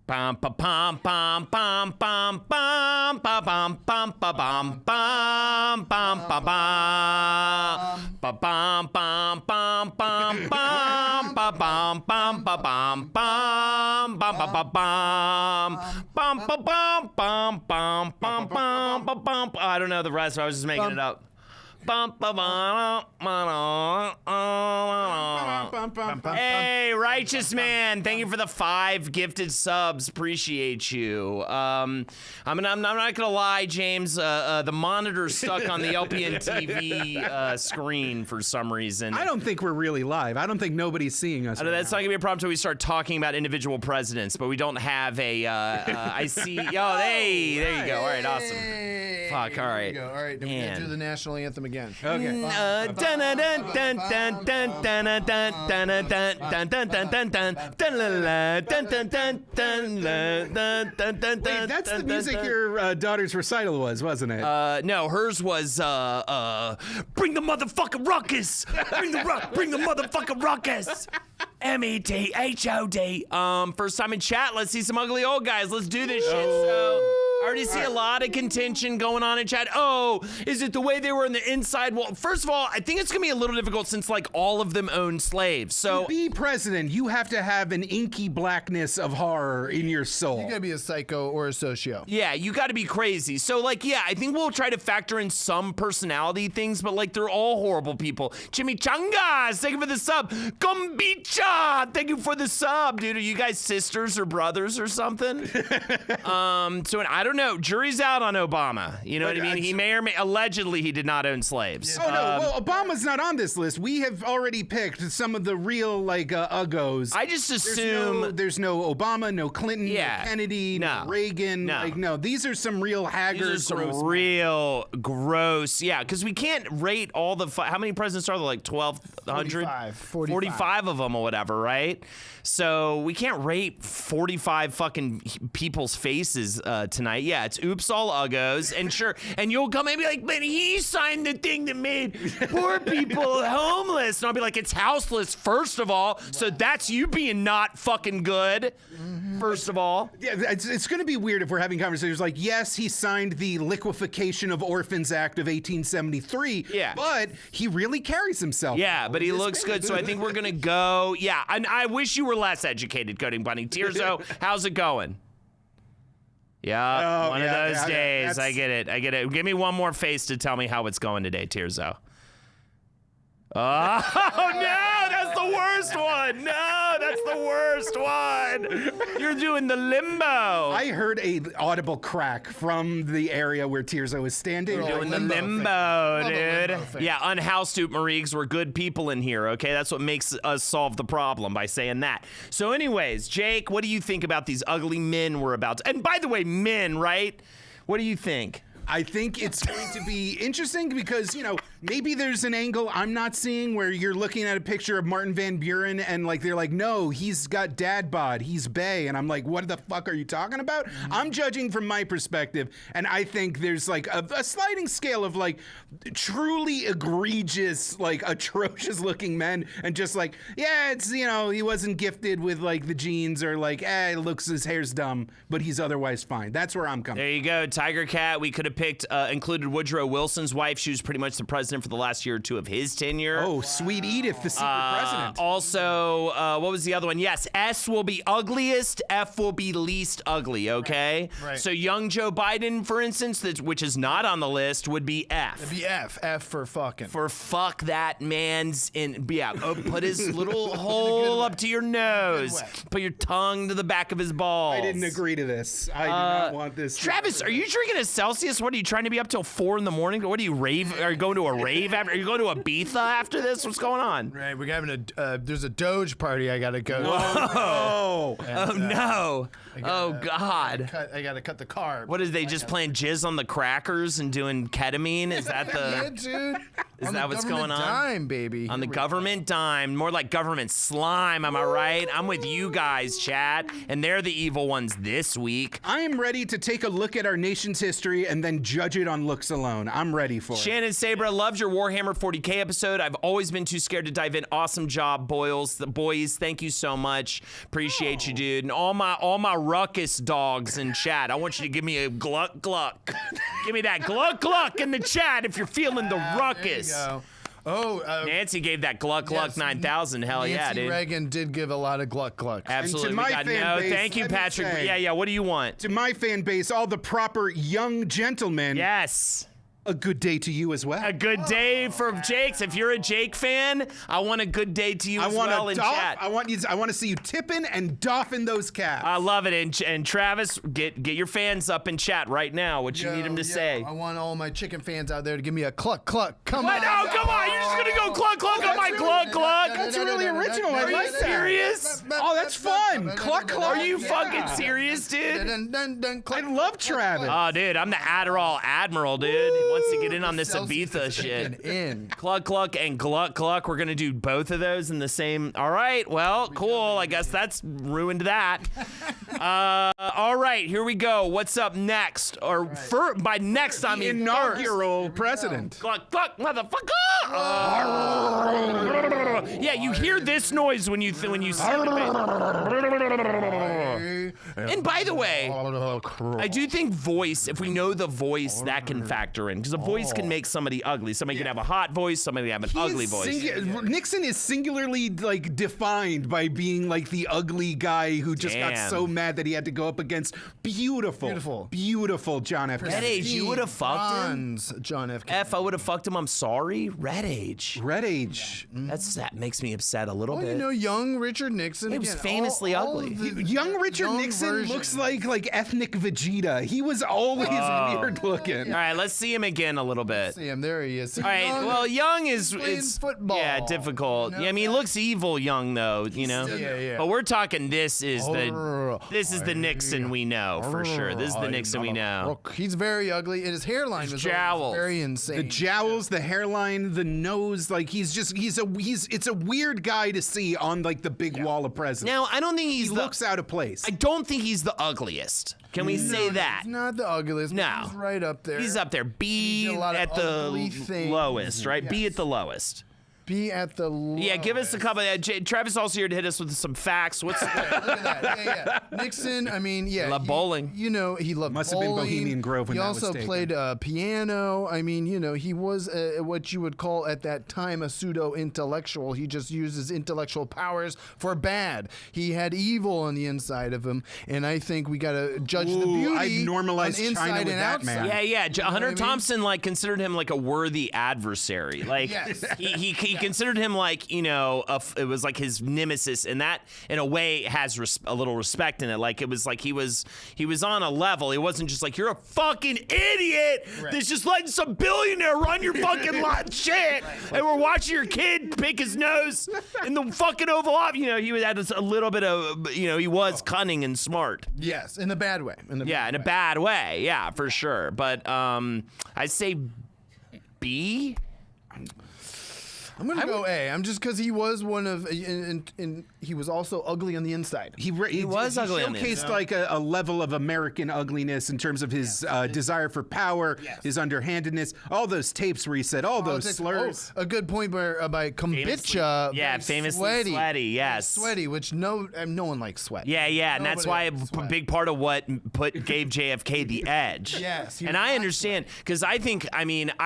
Bum pa pum pum pum pum pum pa bum pum pa bum bum bum pa bum pa bum bum bum bum bum pa bum bum pa bum bum bum pa bum bum pa bum bum bum bum bum bum bum. I don't know the rest. I was just making it up. Hey, Righteous Man, thank you for the 5 gifted subs. Appreciate you. I'm not gonna lie, James. The monitor's stuck on the LPN TV screen for some reason. I don't think we're really live. I don't think nobody's seeing us. That's not gonna be a problem until we start talking about individual presidents. But we don't have a. I see. Oh, hey, there you go. All right, awesome. Fuck. All right. All right. Then we're gonna do the national anthem again. Okay. Wait, that's the music your daughter's recital was, wasn't it? No, hers was bring the motherfucking ruckus. Bring the motherfucking ruckus. METHOD. First time in chat. Let's see some ugly old guys. Let's do this shit. So I already see a lot of contention going on in chat. Oh, is it the way they were in the inside wall? First of all, I think it's gonna be a little difficult since like all of them own slaves. So to be president, you have to have an inky blackness of horror in your soul. You gotta be a psycho or a socio. Yeah, you gotta be crazy. So like, yeah, I think we'll try to factor in some personality things, but like they're all horrible people. Chimichangas, thank you for the sub. Kombicha, thank you for the sub, dude. Are you guys sisters or brothers or something? So I don't know. Jury's out on Obama. You know what I mean? He may or may allegedly he did not own slaves. Oh no, well Obama's not on this list. We have already picked some of the real like uggos. I just assume there's no Obama, no Clinton, no Kennedy, no Reagan. No. Like no, these are some real haggard, these are some real gross. Yeah, because we can't rate all the how many presidents are there? Like 1,200, 45 of them or whatever, right? So we can't rate 45 fucking people's faces tonight. Yeah, it's oops all uggos, and sure, and you'll come and be like, but he signed the thing that made poor people homeless, and I'll be like, it's houseless first of all, so that's you being not fucking good. First of all, yeah, it's going to be weird if we're having conversations like, yes, he signed the Liquefaction of Orphans Act of 1873. Yeah, but he really carries himself. Yeah, but he looks good, so I think we're gonna go. Yeah, and I wish you were less educated, Coding Bunny. Tirzo, how's it going? Yeah, one of those days. I get it. Give me one more face to tell me how it's going today, Tirzo. Oh, no, that's the worst one. No, that's the worst one. You're doing the limbo. I heard a audible crack from the area where Tirzo is standing. You're doing the limbo, dude. Yeah, unhoused Oop Mariques. We're good people in here, okay? That's what makes us solve the problem by saying that. So anyways, Jake, what do you think about these ugly men we're about to... And by the way, men, right? What do you think? I think it's going to be interesting because, you know, maybe there's an angle I'm not seeing where you're looking at a picture of Martin Van Buren and like they're like, no, he's got dad bod, he's bae, and I'm like, what the fuck are you talking about? I'm judging from my perspective, and I think there's like a sliding scale of like truly egregious, like atrocious looking men, and just like, yeah, it's, you know, he wasn't gifted with like the genes, or like, it looks, his hair's dumb, but he's otherwise fine. That's where I'm coming. There you go, Tiger Cat. We could have picked, included Woodrow Wilson's wife. She was pretty much the president for the last year or two of his tenure. Oh, sweet Edith, the secret president. Also, what was the other one? Yes, S will be ugliest, F will be least ugly, okay? Right. So young Joe Biden, for instance, which is not on the list, would be F. It'd be F. F for fucking. For fuck that man's in, yeah, put his little hole up to your nose. Put your tongue to the back of his balls. I didn't agree to this. I do not want this. Travis, are you drinking a Celsius? What are you trying to be up till 4 in the morning? What are you Are you going to a rave after? Are you going to Ibiza after this? What's going on? Right, we're having there's a Doge party I gotta go. Oh, Oh no! Oh God! I gotta cut the carb. What is they just playing jizz on the crackers and doing ketamine? Is that Yeah, the? dude. Is On that the what's going government on? Dime, baby. On the government dime, more like government slime. Am I right? I'm with you guys, chat, and they're the evil ones this week. I am ready to take a look at our nation's history and then judge it on looks alone. I'm ready for it. Shannon Sabra, loved your Warhammer 40K episode. I've always been too scared to dive in. Awesome job, boys. The boys, thank you so much. Appreciate you, dude. And all my ruckus dogs in chat. I want you to give me a gluck gluck. Give me that gluck gluck in the chat if you're feeling the ruckus. There you go. Oh, Nancy gave that gluck gluck yes, 9,000. Hell yeah, Nancy dude. Reagan did give a lot of gluck gluck. Absolutely. And to We my got fan no. base, Thank you, let me Patrick. say- Yeah. What do you want? To my fan base, all the proper young gentlemen, Yes. a good day to you as well. A good day for Jake's. If you're a Jake fan, I want a good day to you as well in chat. I want to see you tipping and doffing those caps. I love it. And Travis, get your fans up in chat right now. What you need them to say. I want all my chicken fans out there to give me a cluck cluck. Come What? on. No, come on. You're just going to go cluck cluck on my cluck cluck. That's really original. I Are you like that. serious? Oh, that's fun. Cluck, cluck. Are you Yeah. fucking serious, dude? I love Travis. Oh, dude, I'm the Adderall Admiral, dude. He wants to get in on this Ibiza shit. In. Cluck cluck and gluck gluck. We're gonna do both of those in the same. All right. Well, cool. I guess that's ruined that. All right. Here we go. What's up next? Or by next I mean Inaugural president. Gluck gluck, motherfucker. Yeah, you hear this noise when you see it. And by the way, I do think voice, if we know the voice, that can factor in. Because a voice can make somebody ugly. Somebody can have a hot voice, somebody can have an ugly voice. Nixon is singularly like defined by being like the ugly guy who just got Damn. so mad that he had to go up against beautiful John F. Red Kennedy. Age, you would have fucked him? John F. F, I would have fucked him. I'm sorry. Red Age. Red Age. That makes me upset a little Well, bit. you know, young Richard Nixon. He was again, famously all ugly. of the Young Richard young Nixon versions. looks like ethnic Vegeta. He was always weird looking. All right, let's see him again a little bit. See him, there he is. All right, well, Young is playing it's football. Yeah, difficult. You know? Yeah, I mean, he looks evil, Young though. You know. Yeah. But we're talking. This is the Nixon we know for sure. This is the Nixon we know. He's very ugly, and his hairline was jowls. very insane. The jowls, the hairline, the nose, like it's a weird guy to see on like the big wall of presidents. Now, I don't think He he's looks out of place. I don't think he's the ugliest. Can we say that? He's not the ugliest. No. But he's right up there. He's up there. B did a lot of at the ugly things. lowest, right? B at the lowest. Be at the Yeah, give us a couple. Travis also here to hit us with some facts. What's Look at that. Yeah. Nixon, I mean, yeah. Loved bowling. You know, he loved Must have been bowling. Bohemian Grove when he that was also taken. played piano. I mean, you know, he was what you would call at that time a pseudo-intellectual. He just used his intellectual powers for bad. He had evil on the inside of him, and I think we got to judge the beauty I'd normalize on inside China with and that outside. man. Yeah. Hunter what I mean? Thompson considered him like a worthy adversary. Like Yes. he considered him like it was like his nemesis, and that in a way has a little respect in it. Like it was like he was on a level. He wasn't just like, you're a fucking idiot that's just letting some billionaire run your fucking lot shit, and we're watching your kid pick his nose in the fucking Oval Office. You know, he had a little bit of he was cunning and smart. Yes, in a bad way. In a bad way. Yeah, for sure. But I'd say B. I'm gonna go A. I'm just because he was one of, and he was also ugly on the inside. He was ugly on the showcased inside. like a level of American ugliness in terms of his desire for power, his underhandedness, all those tapes where he said all those slurs. Oh, a good point by kombucha. Yeah, very famously sweaty, yes. Sweaty, which no one likes sweat. Yeah, and that's why Nobody likes a sweat. big part of what gave JFK the edge. Yes, he and was I not understand because I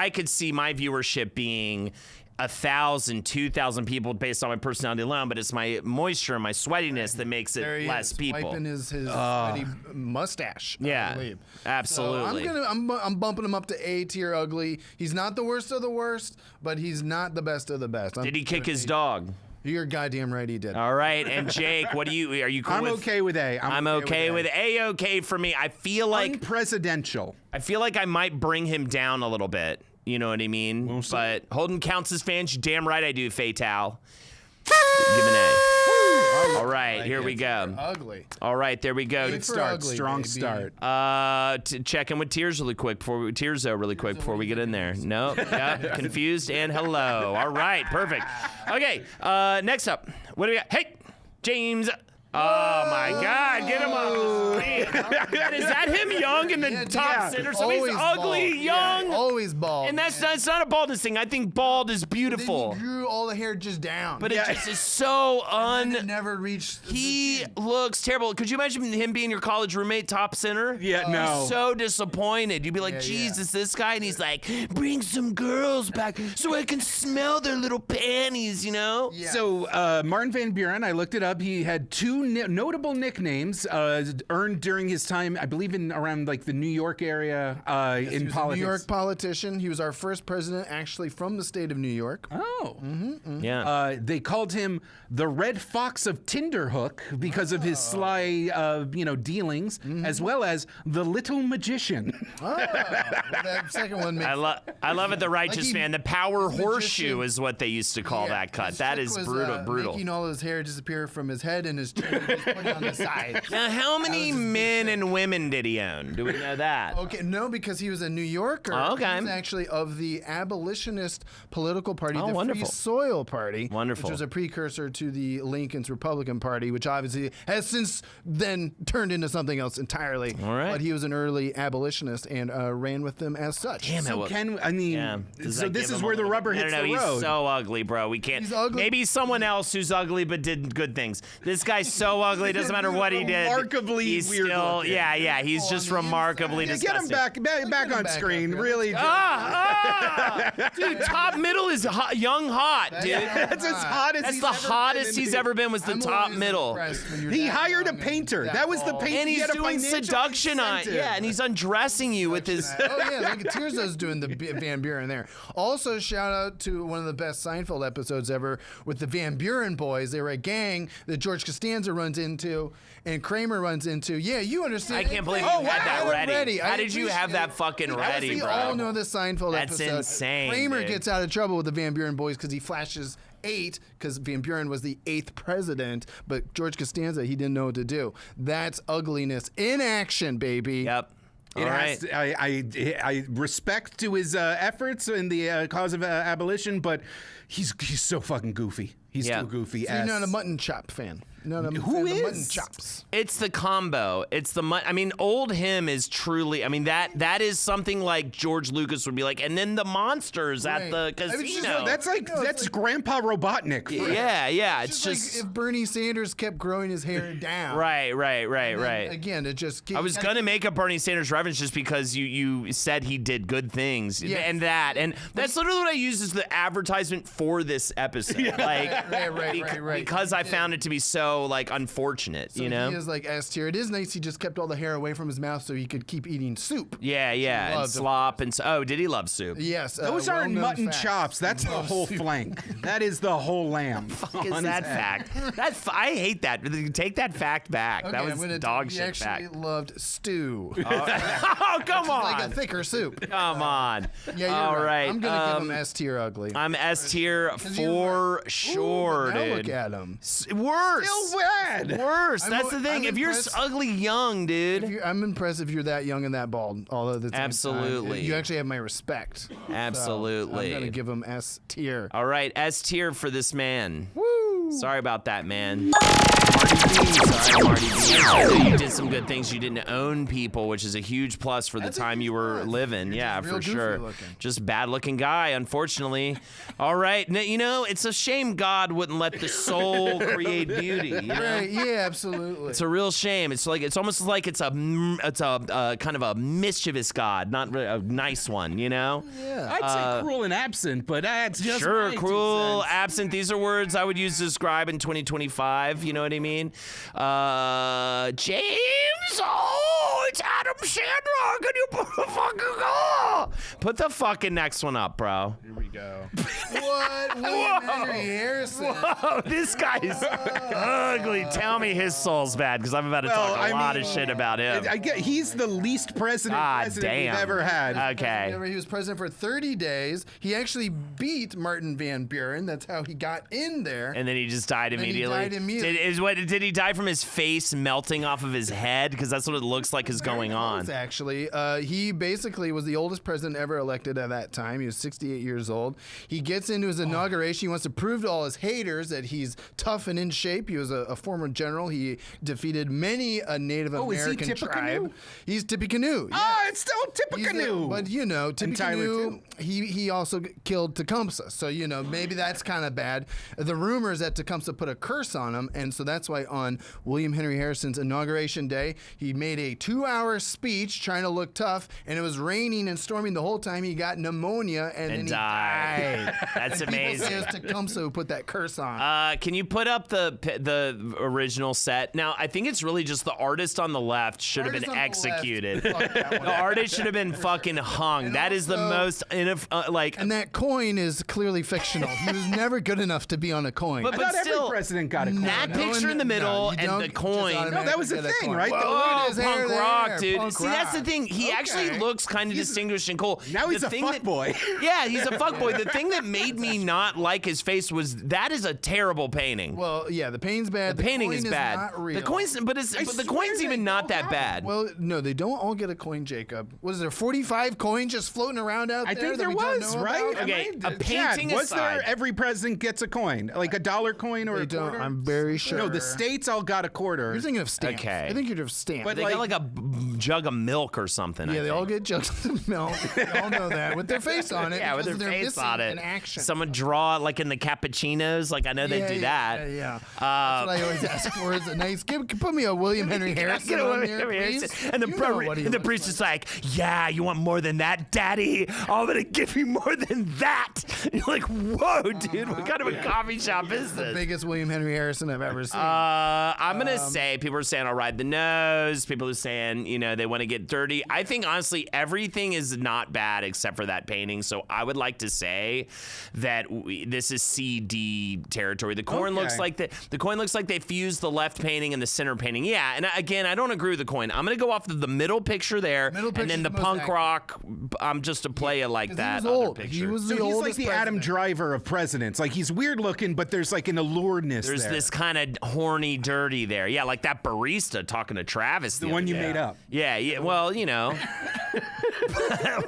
could see my viewership being 1,000, 2,000 people based on my personality alone, but it's my moisture and my sweatiness that makes it There he less is, people. wiping his sweaty mustache. I Yeah, believe. absolutely. So I'm bumping him up to A tier ugly. He's not the worst of the worst, but he's not the best of the best. Did he kick his dog? You're goddamn right he did. All right, and Jake, are you cool I'm with? okay with A. I'm okay with A-okay for me. I feel like unpresidential. I might bring him down a little bit. You know what I mean? We'll see. But Holden counts his fans. You damn right I do, Fatal. Give an A. All right, here we go. Ugly. All right, there we go. Good start. ugly, Strong baby. start. Check in with Tears really quick before we get in there. No, yep, confused and hello. All right, perfect. Okay, next up, what do we got? Hey, James. Oh my God, get him off the screen. Is that him young in the top center? So he's ugly, bald. young. Yeah, always bald. And that's not, it's not a baldness thing. I think bald is beautiful. Then he grew all the hair just down. But it just is so and it never reached. He looks terrible. Could you imagine him being your college roommate, top center? Yeah, no. So disappointed. You'd be like, Yeah, Jesus, this guy, and he's like, bring some girls back so I can smell their little panties, you know? Yeah. So Martin Van Buren, I looked it up. He had two notable nicknames earned during his time, I believe, in around like the New York area He in was politics. a New York politician. He was our first president, actually, from the state of New York. Oh. Yeah. They called him the Red Fox of Tinderhook because of his sly, dealings, as well as the Little Magician. Well, that second one makes I love it, the righteous he- man. The power magician- horseshoe is what they used to call that cut. his That trick is was, brutal. Making all his hair disappear from his head and his chin, and just put it on the side. Now, how many men and women did he own? Do we know that? Okay, no, because he was a New Yorker. Oh, okay. He was actually of the abolitionist political party, Oh, the wonderful. Free Soil Party. Wonderful. Which was a precursor to the Lincoln's Republican Party, which obviously has since then turned into something else entirely. All right. But he was an early abolitionist and ran with them as such. Damn it. So Yeah. Does so that this give is him where a the little- rubber hits no, the he's road. so ugly, bro. We can't. He's ugly. Maybe someone else who's ugly but did good things. This guy's so ugly. It doesn't matter what he did. Remarkably he's weird still, looking. yeah. He's Oh, just on the remarkably inside. Get him disgusting. back on back screen. up here. Really, Dude, top middle is young hot, dude. that's as hot as That's he's the ever hottest been in he's ever been. Was the I'm top always middle. impressed when you're He that hired a young and painter. that That was the bald. painter. And He he's had a doing financial seduction on, incentive. yeah, and he's undressing you with his. Oh yeah, look at Tirza's doing the Van Buren there. Also, shout out to one of the best Seinfeld episodes ever with the Van Buren boys. They were a gang that George Costanza runs into and Kramer runs into. Yeah, you understand. I can't believe you Oh, had that wow. ready. How I did you have appreciate that it. fucking Because ready, we bro? all know the Seinfeld That's episode. insane, Kramer dude. gets out of trouble with the Van Buren boys because he flashes 8 because Van Buren was the 8th president, but George Costanza, he didn't know what to do. That's ugliness in action, baby. Yep. All It right. has to, I respect to his efforts in the cause of abolition, but he's so fucking goofy. He's Yeah. too goofy. So you're not a mutton chop fan. Not a Who fan of is? mutton chops. It's the combo. It's the I mean, old him is truly. I mean, that is something like George Lucas would be like, and then the monsters at Right. the I casino. mean, it's just like- That's like that's Grandpa Robotnik. yeah. It's It's just like if Bernie Sanders kept growing his hair down. right. Again, it just. I was gonna make a Bernie Sanders reference just because you said he did good things Yes. and that's literally what I used as the advertisement for this episode. Like Right. because I found it to be so like unfortunate, So you know. he is like S tier. It is nice he just kept all the hair away from his mouth so he could keep eating soup. Yeah, and loved, of slop and oh, did he love soup? Yes. Those aren't well-known mutton facts. chops. That's the whole flank. That is the whole lamb. Is that fact? I hate that. Take that fact back. Okay, that I'm was gonna dog he shit actually fact. loved stew. Oh, come on. Like a thicker soup. Come on. Yeah, you're All right. I'm gonna give him S tier ugly. I'm S tier you for were- sure, Ooh, but now dude. look at him. Worse. Still bad. Worse. I'm That's o- the thing. I'm If you're impressed- ugly young, dude. I'm impressed if you're that young and that bald. Although that's Absolutely. you actually have my respect. Absolutely. I'm gonna give him S tier. All right, S tier for this man. Woo! Sorry about that, man. Sorry, Marty B. I know you did some good things. You didn't own people, which is a huge plus for the That's a time huge you were plus. living. You're Yeah, just for real goofy sure. looking. Just bad-looking guy, unfortunately. All right, you know, it's a shame God wouldn't let the soul create beauty. You know? Right? Yeah, absolutely. It's a real shame. It's almost like it's a kind of a mischievous God, not really a nice one. You know? yeah. I'd say cruel and absent, but that's just Sure, my 2 cruel, cents. absent. These are words I would use to describe in 2025. You know what I mean? James, oh, it's Adam Sandler. How can you put the fucking next one up, bro? Here we go. What? William Henry Harrison. Whoa, this guy's ugly. Tell me his soul's bad, because I'm about to talk a lot of shit about him. I get he's the least president we've ever had. Okay. Remember, he was president for 30 days. He actually beat Martin Van Buren. That's how he got in there. And then he just died immediately. He died immediately. Did he die from his face melting off of his head? Because that's what it looks like is going on. Actually, he basically was the oldest president ever elected at that time. He was 68 years old. He gets into his inauguration. He wants to prove to all his haters that he's tough and in shape. He was a former general. He defeated many a Native American tribe. He's Tippecanoe. Yeah. Oh, it's still Tippecanoe. But you know, Tippecanoe, he also killed Tecumseh. So, you know, maybe that's kind of bad. The rumor is that Tecumseh put a curse on him, and so that's why on William Henry Harrison's inauguration day, he made a 2-hour speech trying to look tough, and it was raining and storming the whole time. He got pneumonia and then he died. That's and amazing. People say it was Tecumseh who put that curse on. Can you put up the original set? Now, I think it's really just the artist on the left should have been executed. The artist should have been fucking hung. That is the most And that coin is clearly fictional. He was never good enough to be on a coin. But still, every president got a coin. That picture in the middle and the coin. No, that was the thing, right? Oh, his punk hair rock, there, dude. punk See, that's the rock. thing. He actually looks kind of distinguished and cool. Now he's a fuckboy. Yeah, he's a fuckboy. The thing that made me not like his face was that is a terrible painting. Well, yeah, the painting's bad. The painting is bad. Not real. The coin's, but the coin's even not that bad. Well, no, they don't all get a coin, Jacob. Was there 45 coins just floating around out there? I think there that we don't was, know right? about? Okay, a Chad, painting was aside. there every president gets a coin, like a dollar coin or They a don't. quarter? I'm very sure. No, the states all got a quarter. You're thinking of stamps. Okay. I think you're of stamps. But They got like a jug of milk or something. yeah, they all get jugs of milk. They all know that with their face on it. Yeah, with their because they're face missing on it. an action. Someone draw it like in the cappuccinos. Like I know they do that. Yeah. That's what I always ask for. Is a nice. Put me a William Henry Harrison Get on away there, from here. please. And the, You know what he and the looks priest like. is like, yeah, you want more than that, daddy? I'm going to give you more than that. And you're like, whoa, dude, what kind of a coffee shop is The this? biggest William Henry Harrison I've ever seen. I'm going to say, people are saying I'll ride the nose. People are saying, you know, they want to get dirty. I think, honestly, everything is not bad except for that painting. So I would like to say that this is CD territory. The coin looks like the coin looks like they fused the left painting and the center painting. Yeah, and again, I don't agree with the coin. I'm going to go off of the middle picture there, and then the punk rock, just to play it like that. He was old. Other picture. He was So the he's like oldest the Adam president. Driver of presidents. Like he's weird looking, but there's like an alluredness There's there. this kind of horny, dirty there. Yeah, like that barista talking to Travis. The one you made up. Yeah, yeah. Well, you know.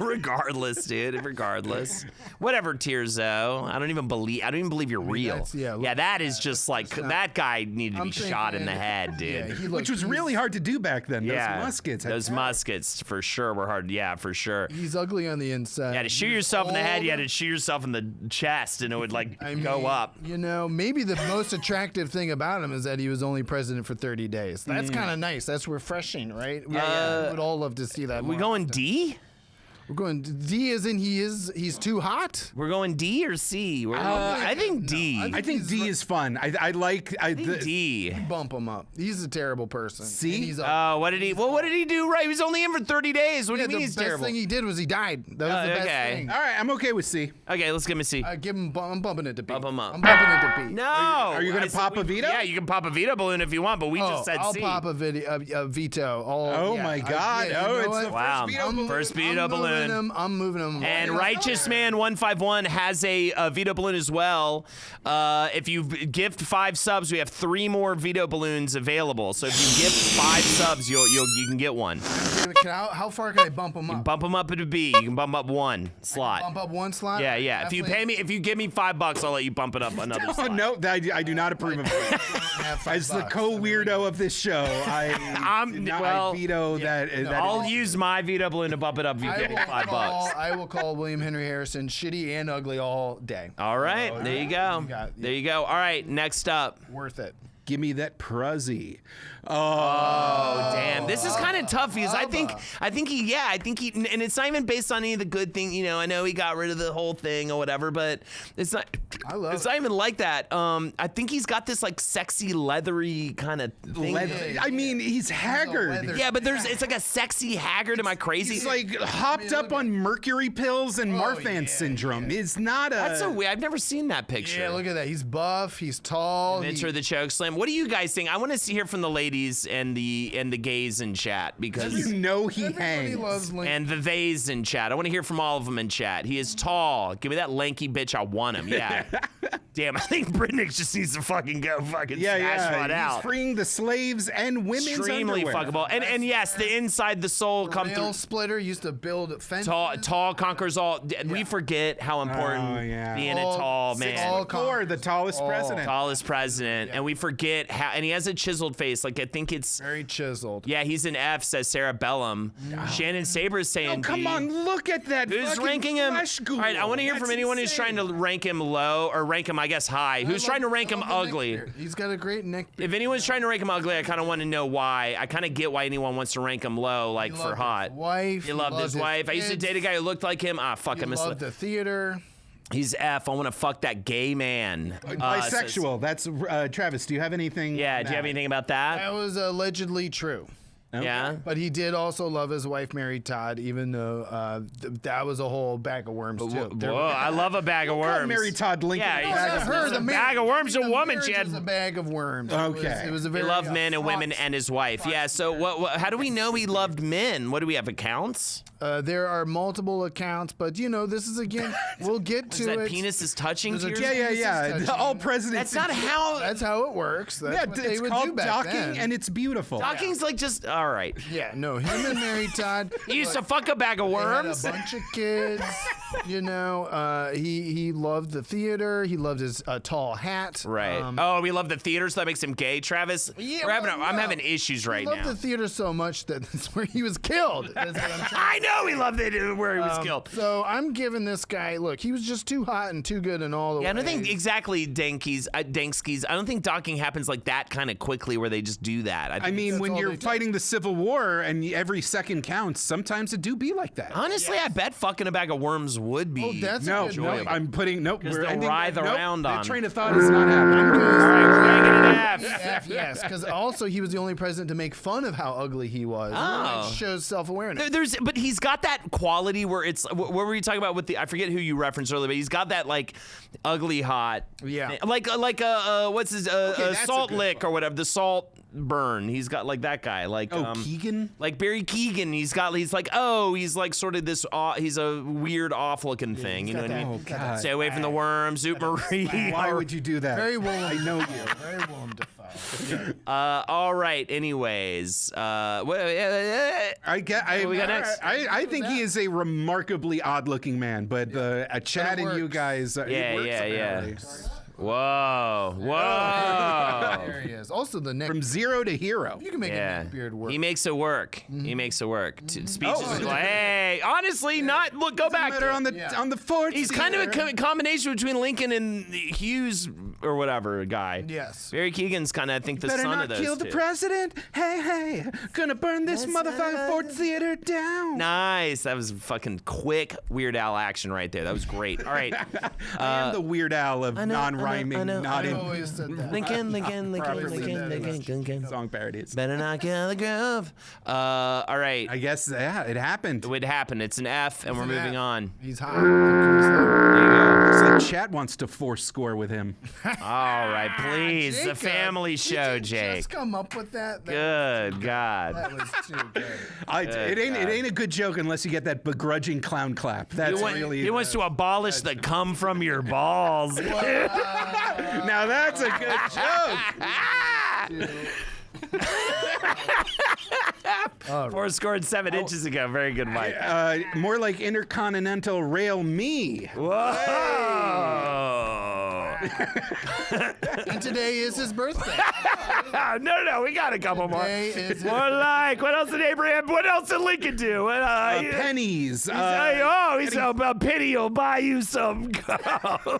Regardless, dude. Regardless. Whatever, Tirzo. I don't even believe you're real. That is just like that guy needed to be shot in the head, dude. Which was really hard to do back then. Those muskets. Those muskets for sure were hard. Yeah, for sure. He's ugly on the inside. You had to shoot yourself in the head. You had to shoot yourself in the chest, and it would go up. You know, maybe the most attractive thing about him is that he was only president for 30 days. That's kind of nice. That's refreshing, right? We would all love to see that. We going D? We're going D as in he's too hot. We're going D or C? I think D. I think D is fun. I like D. Bump him up. He's a terrible person. C? What did he do right? He was only in for 30 days. What do you mean he's terrible? The best thing he did was he died. That was the best thing. All right, I'm okay with C. Okay, let's give him a C. I'm bumping it to B. Bump him up. I'm bumping it to B. No. Are you going to pop a veto? Yeah, you can pop a veto balloon if you want, but we just said I'll C. pop a veto. Oh my God! You know It's what? the Wow. first veto balloon. First veto balloon. I'm moving him. And Righteous Man 151 has a veto balloon as well. If you gift 5 subs, we have 3 more veto balloons available. So if you gift 5 subs, you can get one. How far can I bump him up? Bump them up to B. You can bump up 1 slot. Bump up 1 slot? Yeah. If you give me $5, I'll let you bump it up another Oh slot. no, I do not approve of it. As the co-weirdo of this show, I veto that. I'll use my veto balloon to bump it up if you give me $5. I will call William Henry Harrison shitty and ugly all day. All right, there you go. There you go. All right, next up. Worth it. Give me that pruzzy. Oh, damn. This is kind of tough because I think he, and it's not even based on any of the good thing. You know, I know he got rid of the whole thing or whatever, but it's not. It's not even like that. I think he's got this like sexy leathery kind of thing. I mean, he's haggard. Yeah, but it's like a sexy haggard. Am I crazy? He's like hopped up on mercury pills and Marfan syndrome. It's not a. That's so weird. I've never seen that picture. Yeah, look at that. He's buff. He's tall. Enter the choke slam. What do you guys think? I want to hear from the ladies and the gays in chat because you know he hangs. Loves Lincoln. And the theys in chat. I want to hear from all of them in chat. He is tall. Give me that lanky bitch. I want him. Yeah. Damn, I think Britnick just needs to fucking go fucking smash one out. He's freeing the slaves and women's Extremely underwear. fuckable. And yes, the inside the soul come through. Rail splitter used to build fences. Tall conquers all. We forget how important being a tall man. 6'4", the tallest president. Tallest president. And we forget how, and he has a chiseled face. Like, I think it's very chiseled. Yeah, he's an F, says Sarah Bellum. Shannon Saber is saying come on, look at that. Who's ranking him? All right, I want to hear from anyone who's trying to rank him low or rank him, I guess, high. Who's trying to rank him ugly? He's got a great neck beard. If anyone's trying to rank him ugly, I kind of want to know why. I kind of get why anyone wants to rank him low, like for hot. He loved his wife. I used to date a guy who looked like him. Ah, fuck, I missed loved the theater. He's F. I want to fuck that gay man. Bisexual. That's Travis. Do you have anything? Yeah. Do you have anything about that? That was allegedly true. Okay. Yeah. But he did also love his wife, Mary Todd, even though that was a whole bag of worms, too. Whoa, I love a bag of worms. Mary Todd Lincoln. Yeah, the bag of worms. A woman. She had a bag of worms. Okay. It was a very. He loved men and women and his wife. Yeah. So what? How do we know he loved men? What do we have accounts? There are multiple accounts, but you know, this is again. We'll get to that it. Penis is touching. Yeah. All presidents. That's not how. That's how it works. That's what they it's would called do back docking, then. and it's beautiful. Docking's like just all right. Yeah, no, him and Mary Todd. He used to fuck a bag of worms. They had a bunch of kids. You know, he loved the theater. He loved his tall hat. Right. Oh, we love the theater, so that makes him gay, Travis. Yeah, I'm having issues right now. He loved the theater so much that that's where he was killed. That's what I'm trying I know he loved it where he was killed. So I'm giving this guy, look, he was just too hot and too good in all the ways. I don't think exactly Dankskis. I don't think docking happens like that kind of quickly where they just do that. I mean, when you're fighting the Civil War and every second counts, sometimes it do be like that. Honestly, I bet fucking a bag of worms would be. Oh, that's I'm putting we're they'll ending. writhe around on. That train of thought is not happening. All right, we're ranking an F. F, yes, because also he was the only president to make fun of how ugly he was. Oh. It shows self-awareness. But he's got that quality where it's. What were you talking about with the? I forget who you referenced earlier, but he's got that like ugly hot. Yeah. Like what's his salt lick or whatever, the salt burn. He's got like that guy. Like Keegan. Like Barry Keegan. He's like sort of this. He's a weird off looking thing. You know what I mean? Oh God. Stay away from the worms, Zoot Marie. Why would you do that? Very Willem. I know you. Very Willem Dafoe. All right. Anyways, I think he is a remarkably odd-looking man, but chatting you guys. Yeah. Whoa. There he is. Also the neck. From zero to hero. You can make a neck beard work. He makes it work. He makes it work. Speeches are like, hey, honestly, go back. On the fourth. He's kind of a combination between Lincoln and Hughes or whatever guy. Yes. Barry Keegan's kind of, I think, the Better son not of those kill the president. Hey, gonna burn this motherfucking Ford Theater down. Nice. That was fucking quick Weird Al action right there. That was great. All right. I am the Weird Al of non-rhyming, not in always said that. Lincoln. song parodies. Better not kill the groove. All right. I guess it happened. It happened. It's an F, and we're moving on. He's hot. Looks like chat wants to force score with him. All right, please. Jacob, The family show, you Jake. Just come up with that. Good God. That was too good. It ain't a good joke unless you get that begrudging clown clap. That's He wants to abolish the come from your balls. Now that's a good joke. Four scored 7 inches ago. Very good, Mike. More like intercontinental rail me. Whoa. And today is his birthday. No, we got a couple more. What else did Abraham? What else did Lincoln do? Pennies. He said, a penny will buy you some gum.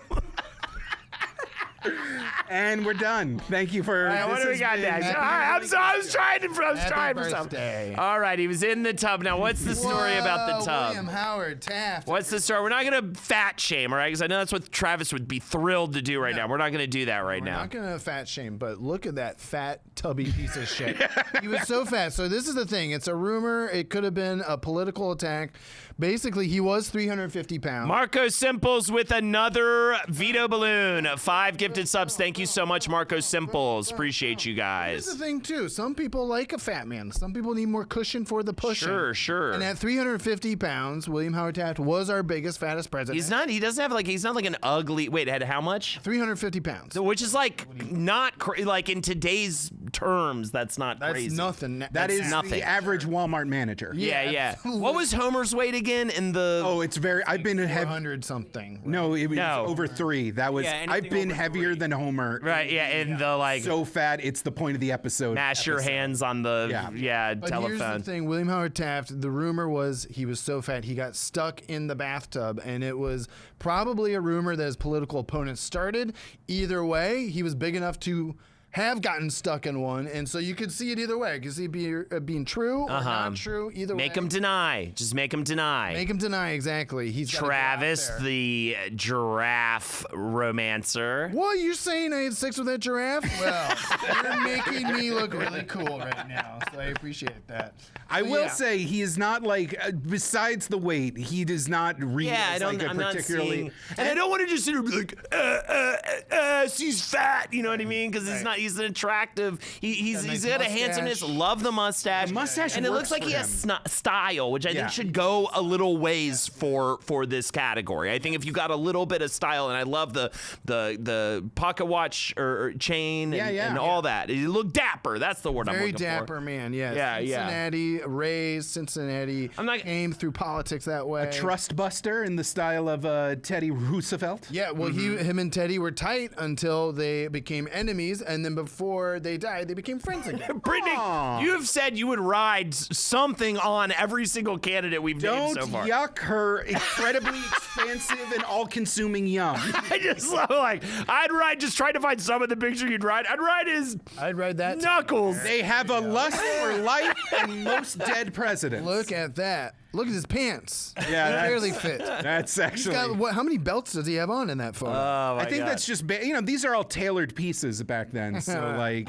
And we're done. Thank you for. All right, what do we got next? All right, I was trying for something. All right, he was in the tub. Now, what's the story about the tub? William Howard Taft. What's the story? We're not going to fat shame, all right? Because I know that's what Travis would be thrilled to do right now. We're not going to do that right We're now. not going to fat shame, but look at that fat, tubby piece of shit. He was so fat. So this is the thing. It's a rumor. It could have been a political attack. Basically, he was 350 pounds. Marco Simples with another veto balloon. 5 gifted subs. Thank you so much, Marco Simples. Appreciate you guys. Here's the thing, too. Some people like a fat man. Some people need more cushion for the pushing. Sure. And at 350 pounds, William Howard Taft was our biggest, fattest president. He's not like an ugly, wait, had how much? 350 pounds. Which is like not, like in today's terms, that's not crazy. That's nothing. That is nothing. the average Walmart manager. Yeah. What was Homer's weight again in the... Oh, it's very. I've been 400 something. Right? No, it was over 3. That was. I've been heavier than Homer. Right, yeah, in the like... So fat, it's the point of the episode. Mash your hands on the But telephone. here's the thing, William Howard Taft, the rumor was he was so fat he got stuck in the bathtub, and it was probably a rumor that his political opponents started. Either way, he was big enough to have gotten stuck in one, and so you could see it either way. You could see it being true or not true, either way. Make him deny. Just make him deny. Make him deny, exactly. He's gotta get out Travis, there. the giraffe romancer. What, you saying I had sex with that giraffe? Well, you're making me look really cool right now, so I appreciate that. I will say he is not like. Besides the weight, he does not read as like a I'm particularly. not seeing, and I don't want to just sit here and be like, he's fat. You know what I mean? Because he's not. He's an attractive. He's nice got a mustache. handsomeness. Love the mustache. The mustache and it works looks like for he has him. style, which I think should go a little ways for this category. I think if you got a little bit of style, and I love the pocket watch or chain and all that. You look dapper. That's the word I'm Very looking dapper for. man, yes. Yeah. Cincinnati, raised Cincinnati, came through politics that way. Trust buster in the style of Teddy Roosevelt. Yeah, well, him and Teddy were tight until they became enemies, and then before they died, they became friends again. Brittany, you have said you would ride something on every single candidate we've named so far. Don't yuck her incredibly expansive and all-consuming yum. I just love I'd ride just trying to find some of the picture you'd ride. I'd ride that knuckles. They have a lust for life and most dead presidents. Look at that. Look at his pants. Yeah, They that's- barely fit. That's actually. How many belts does he have on in that photo? I think that's just these are all tailored pieces back then. So like.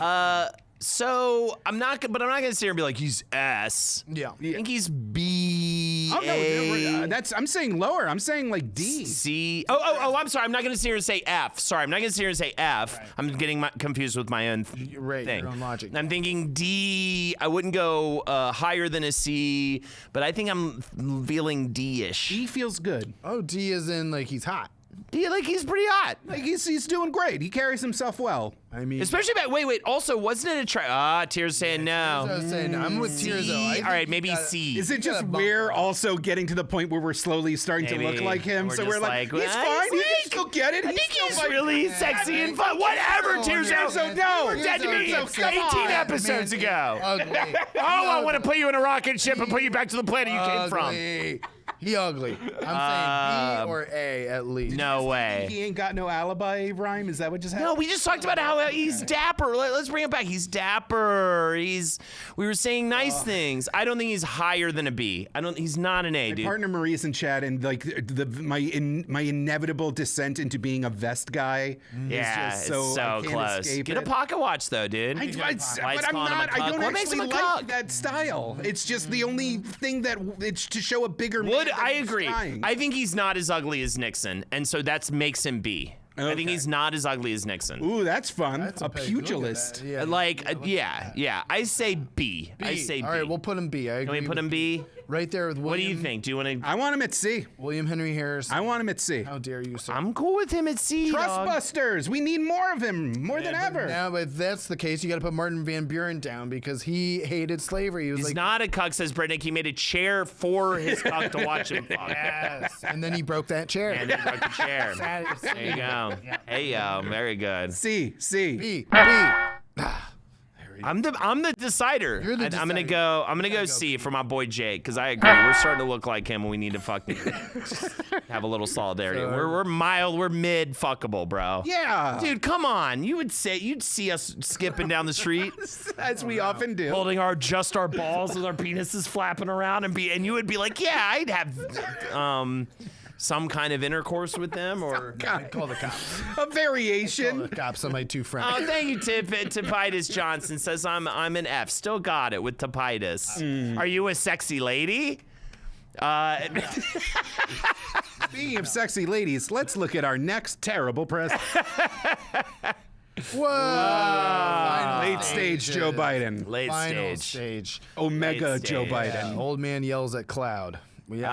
So I'm not gonna sit here and be like he's S. Yeah. I think he's B. Oh no, A, I'm saying lower. I'm saying like D. C. Oh, I'm sorry. I'm not gonna sit here and say F. Sorry, I'm not gonna sit here and say F. Right. I'm getting confused with my own thing. Your own logic. I'm thinking D. I wouldn't go higher than a C, but I think I'm feeling D-ish. D feels good. Oh, D is in like he's hot. D, like he's pretty hot. Like he's doing great. He carries himself well. I mean, Especially about wait. Also, wasn't it a Tears saying no. I was saying, I'm with Tears though. I C. think All right, you maybe gotta- C. Is it You just gotta bump we're him up. also getting to the point where we're slowly starting to look Maybe. like him? We're So we're just like, like, he's well, fine. He he's can like- still get it. I think still he's like- really sexy and fun. Whatever, Tears out. So no. You were dead to me Tears, come 18 on. episodes ago. Ugly. Oh, I want to put you in a rocket ship and put you back to the planet you came from. Ugly. He ugly. I'm saying B or A at least. No way. He ain't got no alibi, Rhyme. Is that what just happened? No, we just talked about how he's dapper. Let's bring it back. He's dapper. We were saying nice things. I don't think he's higher than a B. He's not an A, My dude. partner Marie's in chat, and like my inevitable descent into being a vest guy. Yeah, is it's just so I can't close. escape Get a it. pocket watch though, dude. But Lights I'm calling him a not. I cuck. don't What makes him actually a like cuck? that style. It's just the only thing that it's to show a bigger. man that I he's agree. trying. I think he's not as ugly as Nixon, and so that makes him B. I think Okay. he's not as ugly as Nixon. Ooh, that's fun. That's a peg. Look at pugilist. that. Yeah. Yeah. I say B. I say B. All right, we'll put him B. I Can agree we put with him B? Right there with William. What do you think? Do you want to? I want him at C. William Henry Harris. I want him at C. How dare you, sir? I'm cool with him at C. Trust dog. busters. We need more of him, more than ever. Now, if that's the case, you got to put Martin Van Buren down because he hated slavery. He was He's like, not a cuck, says Britnick. He made a chair for his cuck to watch him fuck. yes. And then he broke that chair. And he broke the chair. Sad- There you go. Hey, yo, very good. C. B. B. Ah, there we I'm the decider. You're the I'm gonna decider. go C for my boy Jake because I agree. We're starting to look like him, and we need to fucking have a little solidarity. We're mild. We're mid fuckable, bro. Yeah. Dude, come on. You'd see us skipping down the street, As we often do. holding our balls with our penises flapping around, and you would be like, yeah, I'd have some kind of intercourse with them, or Call the cops. A variation. Call the cops. Somebody too friendly. oh, thank you, Tapitis Johnson says I'm an F. Still got it with Tapitis. Are you a sexy lady? Speaking of sexy ladies, let's look at our next terrible president. Whoa! Late stage Joe Biden. Late Final stage. stage. Omega Late Joe stage. Biden. Old man yells at cloud. Yep.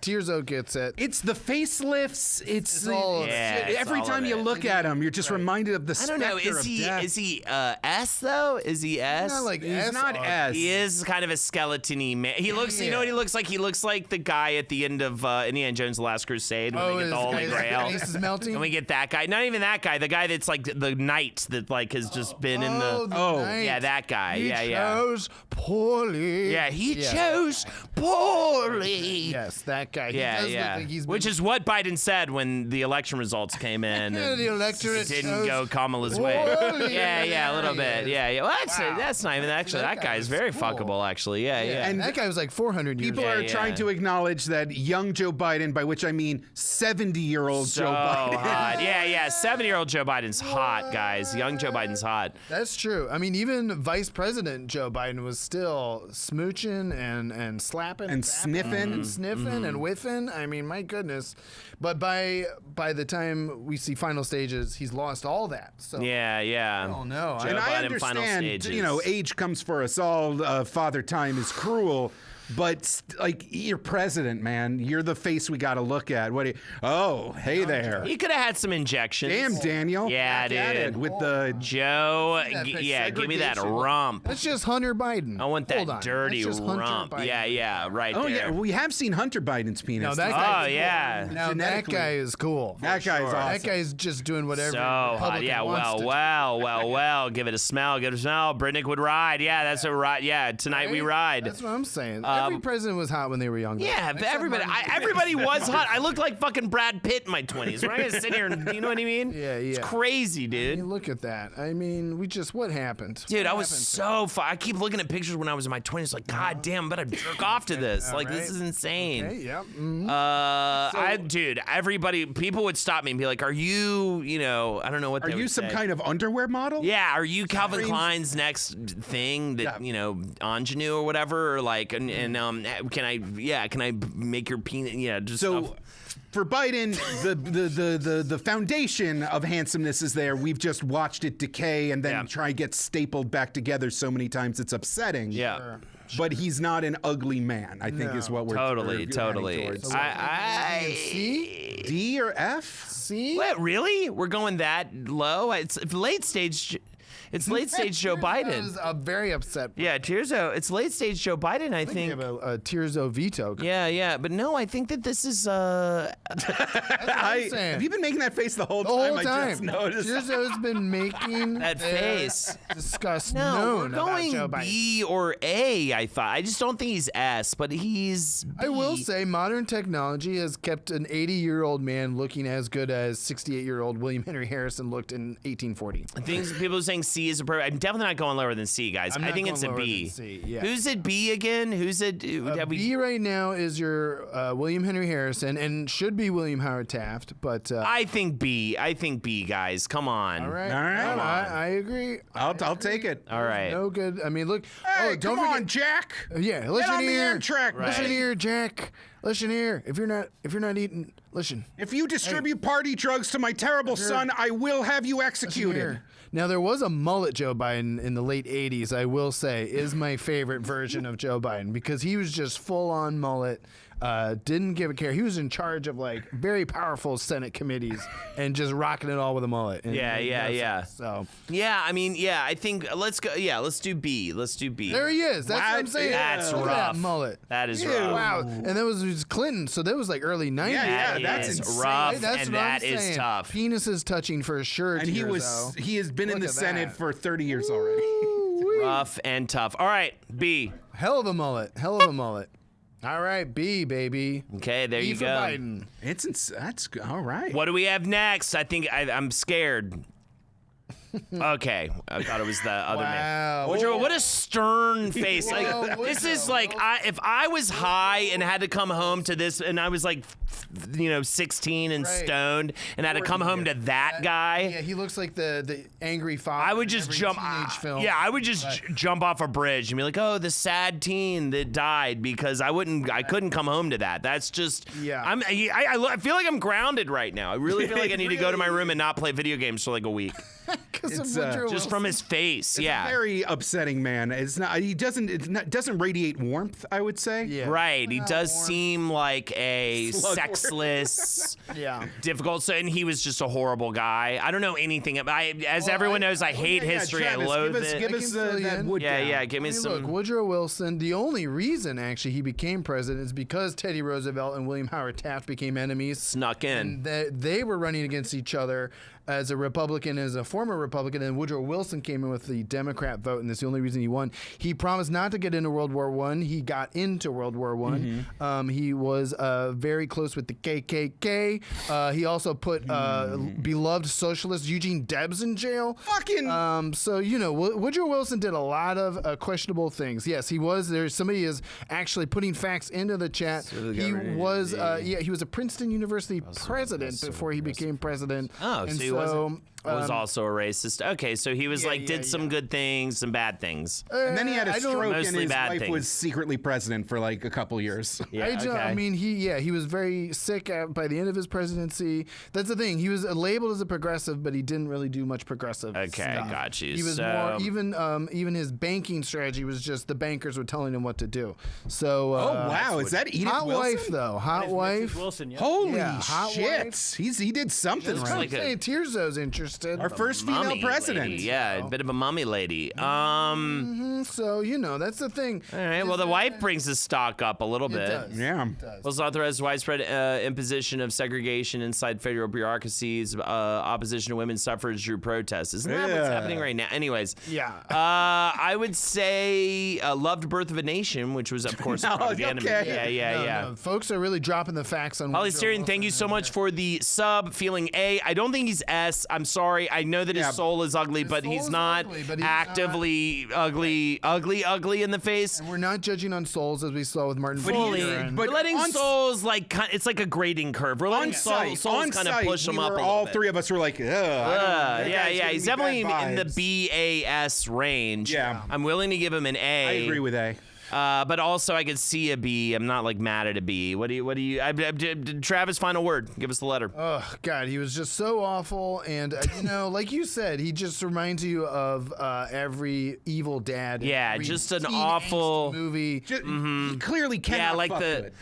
Tearzo gets it. It's the facelifts. It's all of it. Yeah, it's every all time of you it. look at him, you're just reminded of the I specter don't know. of death. Is he S though? Is he S? Not like He's S not R. S. He is kind of a skeleton-y man. He looks. You know what he looks like? He looks like the guy at the end of Indiana Jones: The Last Crusade when they get the Holy Grail. Face is melting. And we get that guy. Not even that guy. The guy that's like the knight that like has just been in the. night. Yeah, that guy. He chose poorly. Yeah, he chose poorly. Yes, that guy. He Yeah, does yeah. Look like he's Which been, is what Biden said when the election results came in. Yeah, and the electorate didn't chose go Kamala's way. poorly. Yeah, a little bit. Yeah. Well, that's not even actually. That That guy guy is was very cool. fuckable, actually. Yeah. And that guy was like 400 years People old. are Yeah, trying yeah. to acknowledge that young Joe Biden, by which I mean 70-year-old So Joe Biden. hot. Yeah. 7-year-old Joe Biden's hot, guys. Young Joe Biden's hot. That's true. I mean, even Vice President Joe Biden was still smooching and slapping And tapping, sniffing. and sniffing and whiffing. I mean, my goodness. But by the time we see final stages, he's lost all that. So Yeah. Oh no. Joe And I Biden final understand, stages. age comes for us all. Father Time is cruel. But like, you're president, man. You're the face we got to look at. What? Oh, hey there. He could have had some injections. Damn, Daniel. Yeah, Back at dude. it with the Joe, picture. give me that Segregation. rump. That's just Hunter Biden. I want Hold that on. dirty That's just Hunter rump. Biden. Yeah, right Oh there. yeah, we have seen Hunter Biden's penis. No, that guy. Oh, yeah. Now that Genetically. guy is cool. that guy's sure. awesome. That guy's just doing whatever. So the hot. Republican Yeah, wants to well. Give it a smell. Britnick would ride. Yeah, that's a ride. Yeah, tonight we ride. That's what I'm saying. Every president was hot when they were younger. Yeah, Except everybody. Martin. Everybody was hot. I looked like fucking Brad Pitt in my 20s. We're not gonna sit here and, you know what I mean? Yeah. It's crazy, I dude. mean, look at that. I mean, what happened? Dude, What I was happened? so I keep looking at pictures when I was in my 20s, like, God damn, I'm about to jerk off to this. Like, this right. is insane. Okay, yep. Mhm. People would stop me and be like, "Are you, I don't know what Are they you would some say. kind of underwear model? Yeah, are you Calvin Klein's next thing that ingenue or whatever, or like, and can I make your peanut? Yeah, just So, stuff. for Biden, the foundation of handsomeness is there. We've just watched it decay and then Yeah. try and get stapled back together so many times it's upsetting. Yeah. But he's not an ugly man, I think is what we're Totally. heading towards. C? D or F? See? What, really? We're going that low? It's late stage. It's late stage Joe I Biden. was very upset. Yeah, Tearzo. It's late stage Joe Biden, I We think. have a Tearzo veto. Yeah, but no, I think that this is saying. Have you been making that face the whole The time? whole I time. just noticed. Tearzo's been making that their face. disgust No, known we're about going Joe Biden. B or A, I thought. I just don't think he's S, but he's B. I will say modern technology has kept an 80-year-old man looking as good as 68-year-old William Henry Harrison looked in 1840. People are saying C is appropriate. I'm definitely not going lower than C, guys. I'm I not think going it's a lower B. than C, yeah. Who's at B again? Who's at B right now is your William Henry Harrison, and should be William Howard Taft, but I think B. I think B, guys. Come on. all right, All right. no, I agree. I'll take it. All right. No good. I mean, look. Hey, don't come forget. on, Jack. Yeah, listen on the here. Amtrak, Listen buddy. here, Jack. Listen here. If you're not eating, listen. If you distribute party drugs to my terrible son, I will have you executed. Here. Now, there was a mullet Joe Biden in the late 80s, I will say, is my favorite version of Joe Biden because he was just full on mullet. Didn't give a care. He was in charge of like very powerful Senate committees and just rocking it all with a mullet. And Yeah. So Yeah, I mean, yeah, I think let's go. Yeah, let's do B. there he is. That's what I'm saying. That's Look at rough. that mullet. That is Yeah, rough. wow. And that was Clinton, so that was like early 90s. Yeah, That that's is insane. rough, Right? That's and what I'm that is saying. tough. Penises touching for sure. And he has been in Look the at Senate that. for 30 years already. Rough and tough. All right, B. Hell of a mullet. All right, B, baby. Okay, there B you for go. Biden. That's all right. What do we have next? I think I'm scared. Okay, I thought it was the other man. Wow. Woodrow, what a stern face! Like Whoa, this Woodrow. is like if I was high and had to come home to this, and I was like, 16 and Right. stoned, and had to come home to that guy. Yeah, he looks like the angry father. I would in just every jump. teenage film. Yeah, I would just jump off a bridge and be like, "Oh, the sad teen that died," because I couldn't come home to that. That's just. Yeah. I feel like I'm grounded right now. I really feel like I need to go to my room and not play video games for like a week, because of It's, Woodrow just from his face. Yeah. Very upsetting man. It's not. He doesn't radiate warmth. I would say. Yeah. Right, he does warm. seem like a Slugworth. sexless, Yeah. difficult. So, and he was just a horrible guy. I don't know anything about. As everyone knows, I hate history. Travis, I loathe give it. us I can fill you that in. wood down. Yeah, give me I mean, some. look, Woodrow Wilson, the only reason actually he became president is because Teddy Roosevelt and William Howard Taft became enemies. Snuck in. And they were running against each other as a Republican, as a former Republican, and Woodrow Wilson came in with the Democrat vote, and that's the only reason he won. He promised not to get into World War I. He got into World War I. He was very close with the KKK. He also put beloved socialist Eugene Debs in jail. Fucking. So, Woodrow Wilson did a lot of questionable things. Yes, he was. Somebody is actually putting facts into the chat. He was a Princeton University president before he became president. Oh, And so he was also a racist. Okay, so he was did some good things, some bad things. And then he had a stroke, and Mostly his bad wife things. was secretly president for like a couple years. I mean, he was very sick by the end of his presidency. That's the thing. He was labeled as a progressive, but he didn't really do much progressive. Okay, stuff. got you. He was So- more even his banking strategy was just the bankers were telling him what to do. So Oh wow, is that Edith hot Wilson? wife though, hot wife. Wilson, yeah. Holy Yeah, hot shit! wife. He did something That's right. what I'm saying. Tirzo's interested. Our first female Mummy president. lady. Yeah, a bit of a mummy lady. So that's the thing. All right. Well, the wife brings his stock up a little bit. does. Yeah. Was authorized widespread imposition of segregation inside federal bureaucracies. Opposition to women's suffrage drew protests. Isn't that what's Yeah. happening right now? Anyways. Yeah. I would say loved Birth of a Nation, which was of course No, propaganda. okay. Yeah. No, folks are really dropping the facts on. Polystyrene, thank you so much for the sub. Feeling A. I don't think he's S. I'm sorry. I know that his Yeah. soul is ugly, but soul he's is not ugly, but he's actively ugly in the face. And we're not judging on souls as we saw with Martin Fully. Buren. but We're letting on- souls it's like a grading curve. We're letting On site, souls kind of push them up a little all bit. three of us were like, ugh. that Yeah. guy's giving He's me definitely bad in the vibes. BAS range. Yeah. I'm willing to give him an A. I agree with A. But also I could see a B. I'm not like mad at a B. What do you? Travis, final word. Give us the letter. Oh God, he was just so awful, and like you said, he just reminds you of every evil dad. in Yeah, every just an teen awful- angst movie. He clearly cannot Yeah, like fuck the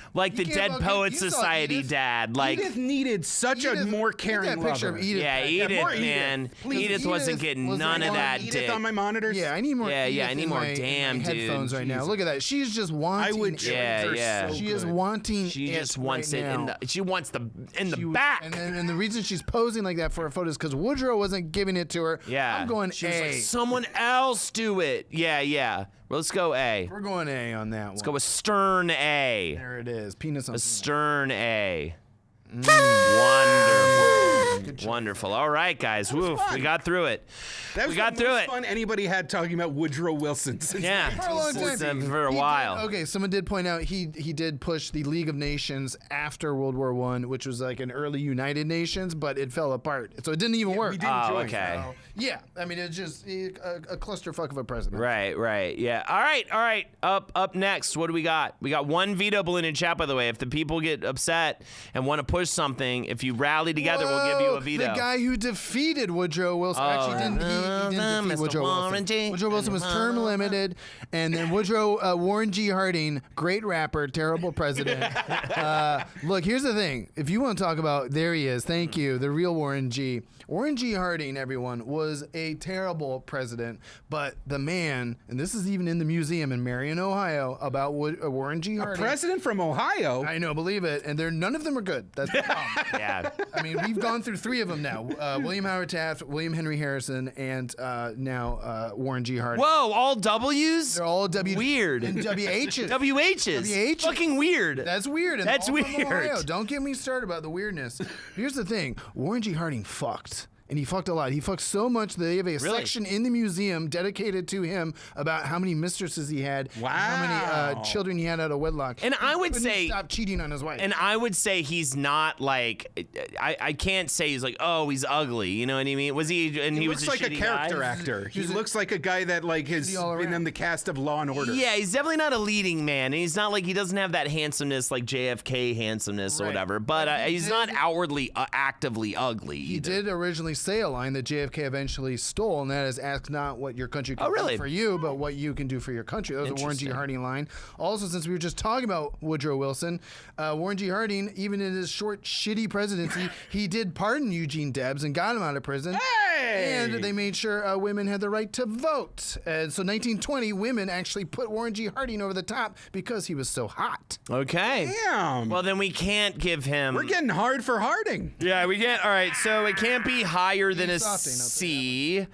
good. You Dead can't- Poets you saw Society Edith. dad. Like Edith needed such a Edith- more get caring that picture lover. of Edith. yeah, back. Edith, more Edith. man. Please. Edith wasn't Edith getting was none like of on that Edith dick. on my monitors. Yeah, I need more. Yeah, Edith I need in more. my- in Damn, my dude. headphones right now. Jesus. Look at that. She's just wanting. I would trade Yeah, her yeah. so She is good. wanting. She just wants right it in now. the. She wants the in the She- back. And the reason she's posing like that for her photos because Woodrow wasn't giving it to her. Yeah. I'm going She was A. like, someone else do it. Yeah. Well, let's go A. We're going A on that one. Let's go with stern A. There it is. Penis on. A stern A. Wonderful. Wonderful. All right, guys. Woof. fun. We got through it. That was we got the through most it. fun anybody had talking about Woodrow Wilson since Yeah. For a long time. For a He while. did- okay, someone did point out he did push the League of Nations after World War I, which was like an early United Nations, but it fell apart. So it didn't even work. we didn't Oh, join. okay. Yeah, I mean, it's just a clusterfuck of a president. Right. Yeah. All right. Up next, what do we got? We got one veto balloon in chat, by the way. If the people get upset and want to push something, if you rally together, we'll give you a veto. The guy who defeated Woodrow Wilson. Actually, he didn't defeat Woodrow Wilson. Woodrow Wilson was term limited, and then Warren G. Harding, great rapper, terrible president. Look, here's the thing. If you want to talk about, there he is. Thank you, the real Warren G. Warren G. Harding, everyone, was a terrible president, but the man, and this is even in the museum in Marion, Ohio, about Warren G. Harding. A president from Ohio? I know, believe it. And none of them are good. That's the problem. Yeah. I mean, we've gone through 3 of them now. William Howard Taft, William Henry Harrison, and now Warren G. Harding. Whoa, all W's? They're all W. Weird. And WHs. WHs. Fucking weird. That's weird. And That's all from weird. Ohio. Don't get me started about the weirdness. Here's the thing. Warren G. Harding fucked. And he fucked a lot. He fucked so much that they have a section in the museum dedicated to him about how many mistresses he had, how many children he had out of wedlock. And I would say stop cheating on his wife. And I would say he's not like I can't say he's like, oh, he's ugly. You know what I mean? Was he? And he was looks like a character guy? actor. He looks like a guy that like has been in the cast of Law and Order. Yeah, he's definitely not a leading man. And he's not like, he doesn't have that handsomeness like JFK handsomeness or whatever. But he's not outwardly actively ugly. He did originally say a line that JFK eventually stole, and that is, ask not what your country can do for you, but what you can do for your country. That was a Warren G. Harding line. Also, since we were just talking about Woodrow Wilson, Warren G. Harding, even in his short, shitty presidency, he did pardon Eugene Debs and got him out of prison. Hey! And they made sure women had the right to vote. And so 1920, women actually put Warren G. Harding over the top because he was so hot. Okay. Damn. Well, then we can't give him. We're getting hard for Harding. Yeah, we get. All right, so it can't be higher than a C.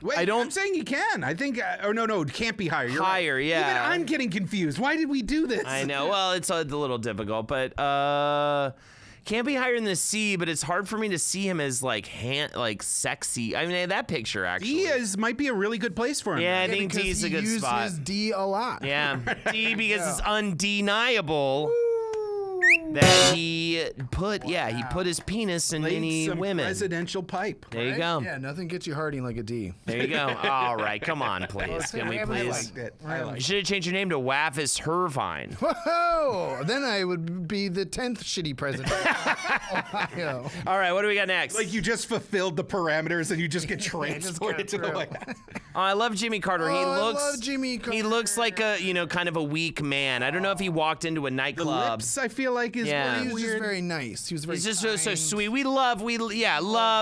Wait, I'm saying you can. I think. No, it can't be higher. You're higher, right. yeah. Even I'm getting confused. Why did we do this? I know. Well, it's a little difficult, but can't be higher than the C. But it's hard for me to see him as like sexy. I mean, that picture actually. D might be a really good place for him. Yeah, I think D is a good spot. He used his D a lot. Yeah, D because it's undeniable. That he put, he put his penis in many women. Presidential pipe. There you go. Yeah, nothing gets you Harding like a D. There you go. All right, come on, please. Can we please? I liked You it. should have changed your name to Travis Irvine. Whoa! Then I would be the 10th shitty president of Ohio. All right, what do we got next? Like you just fulfilled the parameters and you just get transported to the White House. Oh, I love Jimmy Carter. I love Jimmy Carter. He looks like a kind of a weak man. I don't know if he walked into a The nightclub. lips, I feel like, is Yeah. He was just weird. very nice. He was very He's just kind. so sweet. We love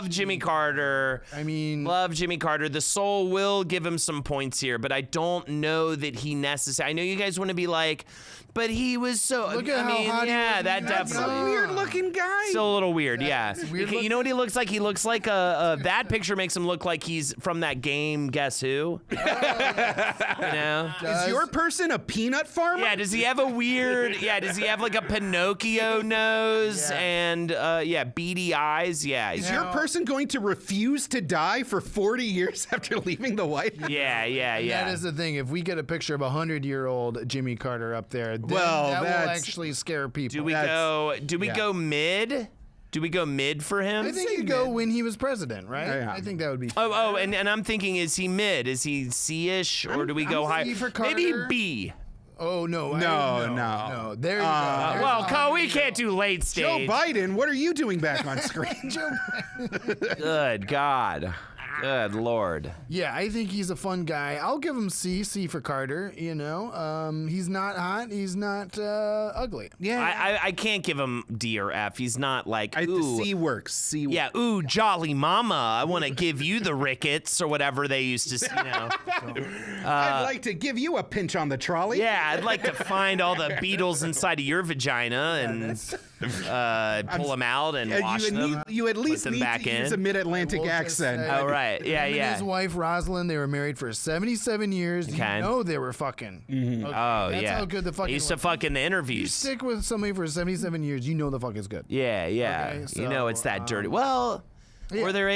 Jimmy Carter. I mean, Love Jimmy Carter. The soul will give him some points here, but I don't know that he necessarily. I know you guys want to be like, but he was so. Look at how hot he was that when he That's definitely. a weird looking guy. Still a little weird, yeah. weird You know what he looks like? He looks like that picture makes him look like he's from that game, Guess Who? You know? Is your person a peanut farmer? Yeah, does he have a weird, does he have like a Pinocchio nose and, beady eyes? Yeah. Is your person going to refuse to die for 40 years after leaving the White House? Yeah. that is the thing. If we get a picture of a 100-year-old Jimmy Carter up there, then that will actually scare people. Do we go mid? Do we go mid for him? I think you go when he was president, right? Yeah. I think that would be. Oh, and I'm thinking, is he mid? Is he C-ish, or do we go high? C for Carter. Maybe B. Oh no! No. There you go. Well, we can't do late Joe stage. Biden, what are you doing back on screen? Good God. Good Lord. Yeah, I think he's a fun guy. I'll give him C for Carter. You know, he's not hot. He's not ugly. Yeah. I can't give him D or F. He's not like, ooh. The C works. C works. Yeah, ooh, jolly mama, I want to give you the rickets or whatever they used to, I'd like to give you a pinch on the trolley. Yeah, I'd like to find all the beetles inside of your vagina and pull them out and wash them. You at least put them need back to in. use a mid-Atlantic accent. Oh, right. Yeah, Him and his wife Rosalind, they were married for 77 years. Okay. You know they were fucking. Mm-hmm. Okay. Oh, That's yeah. how good the fucking. He used to fuck in the You interviews. stick with somebody for 77 years, you know the fuck is good. Yeah. Okay, You know it's that dirty. Well, or their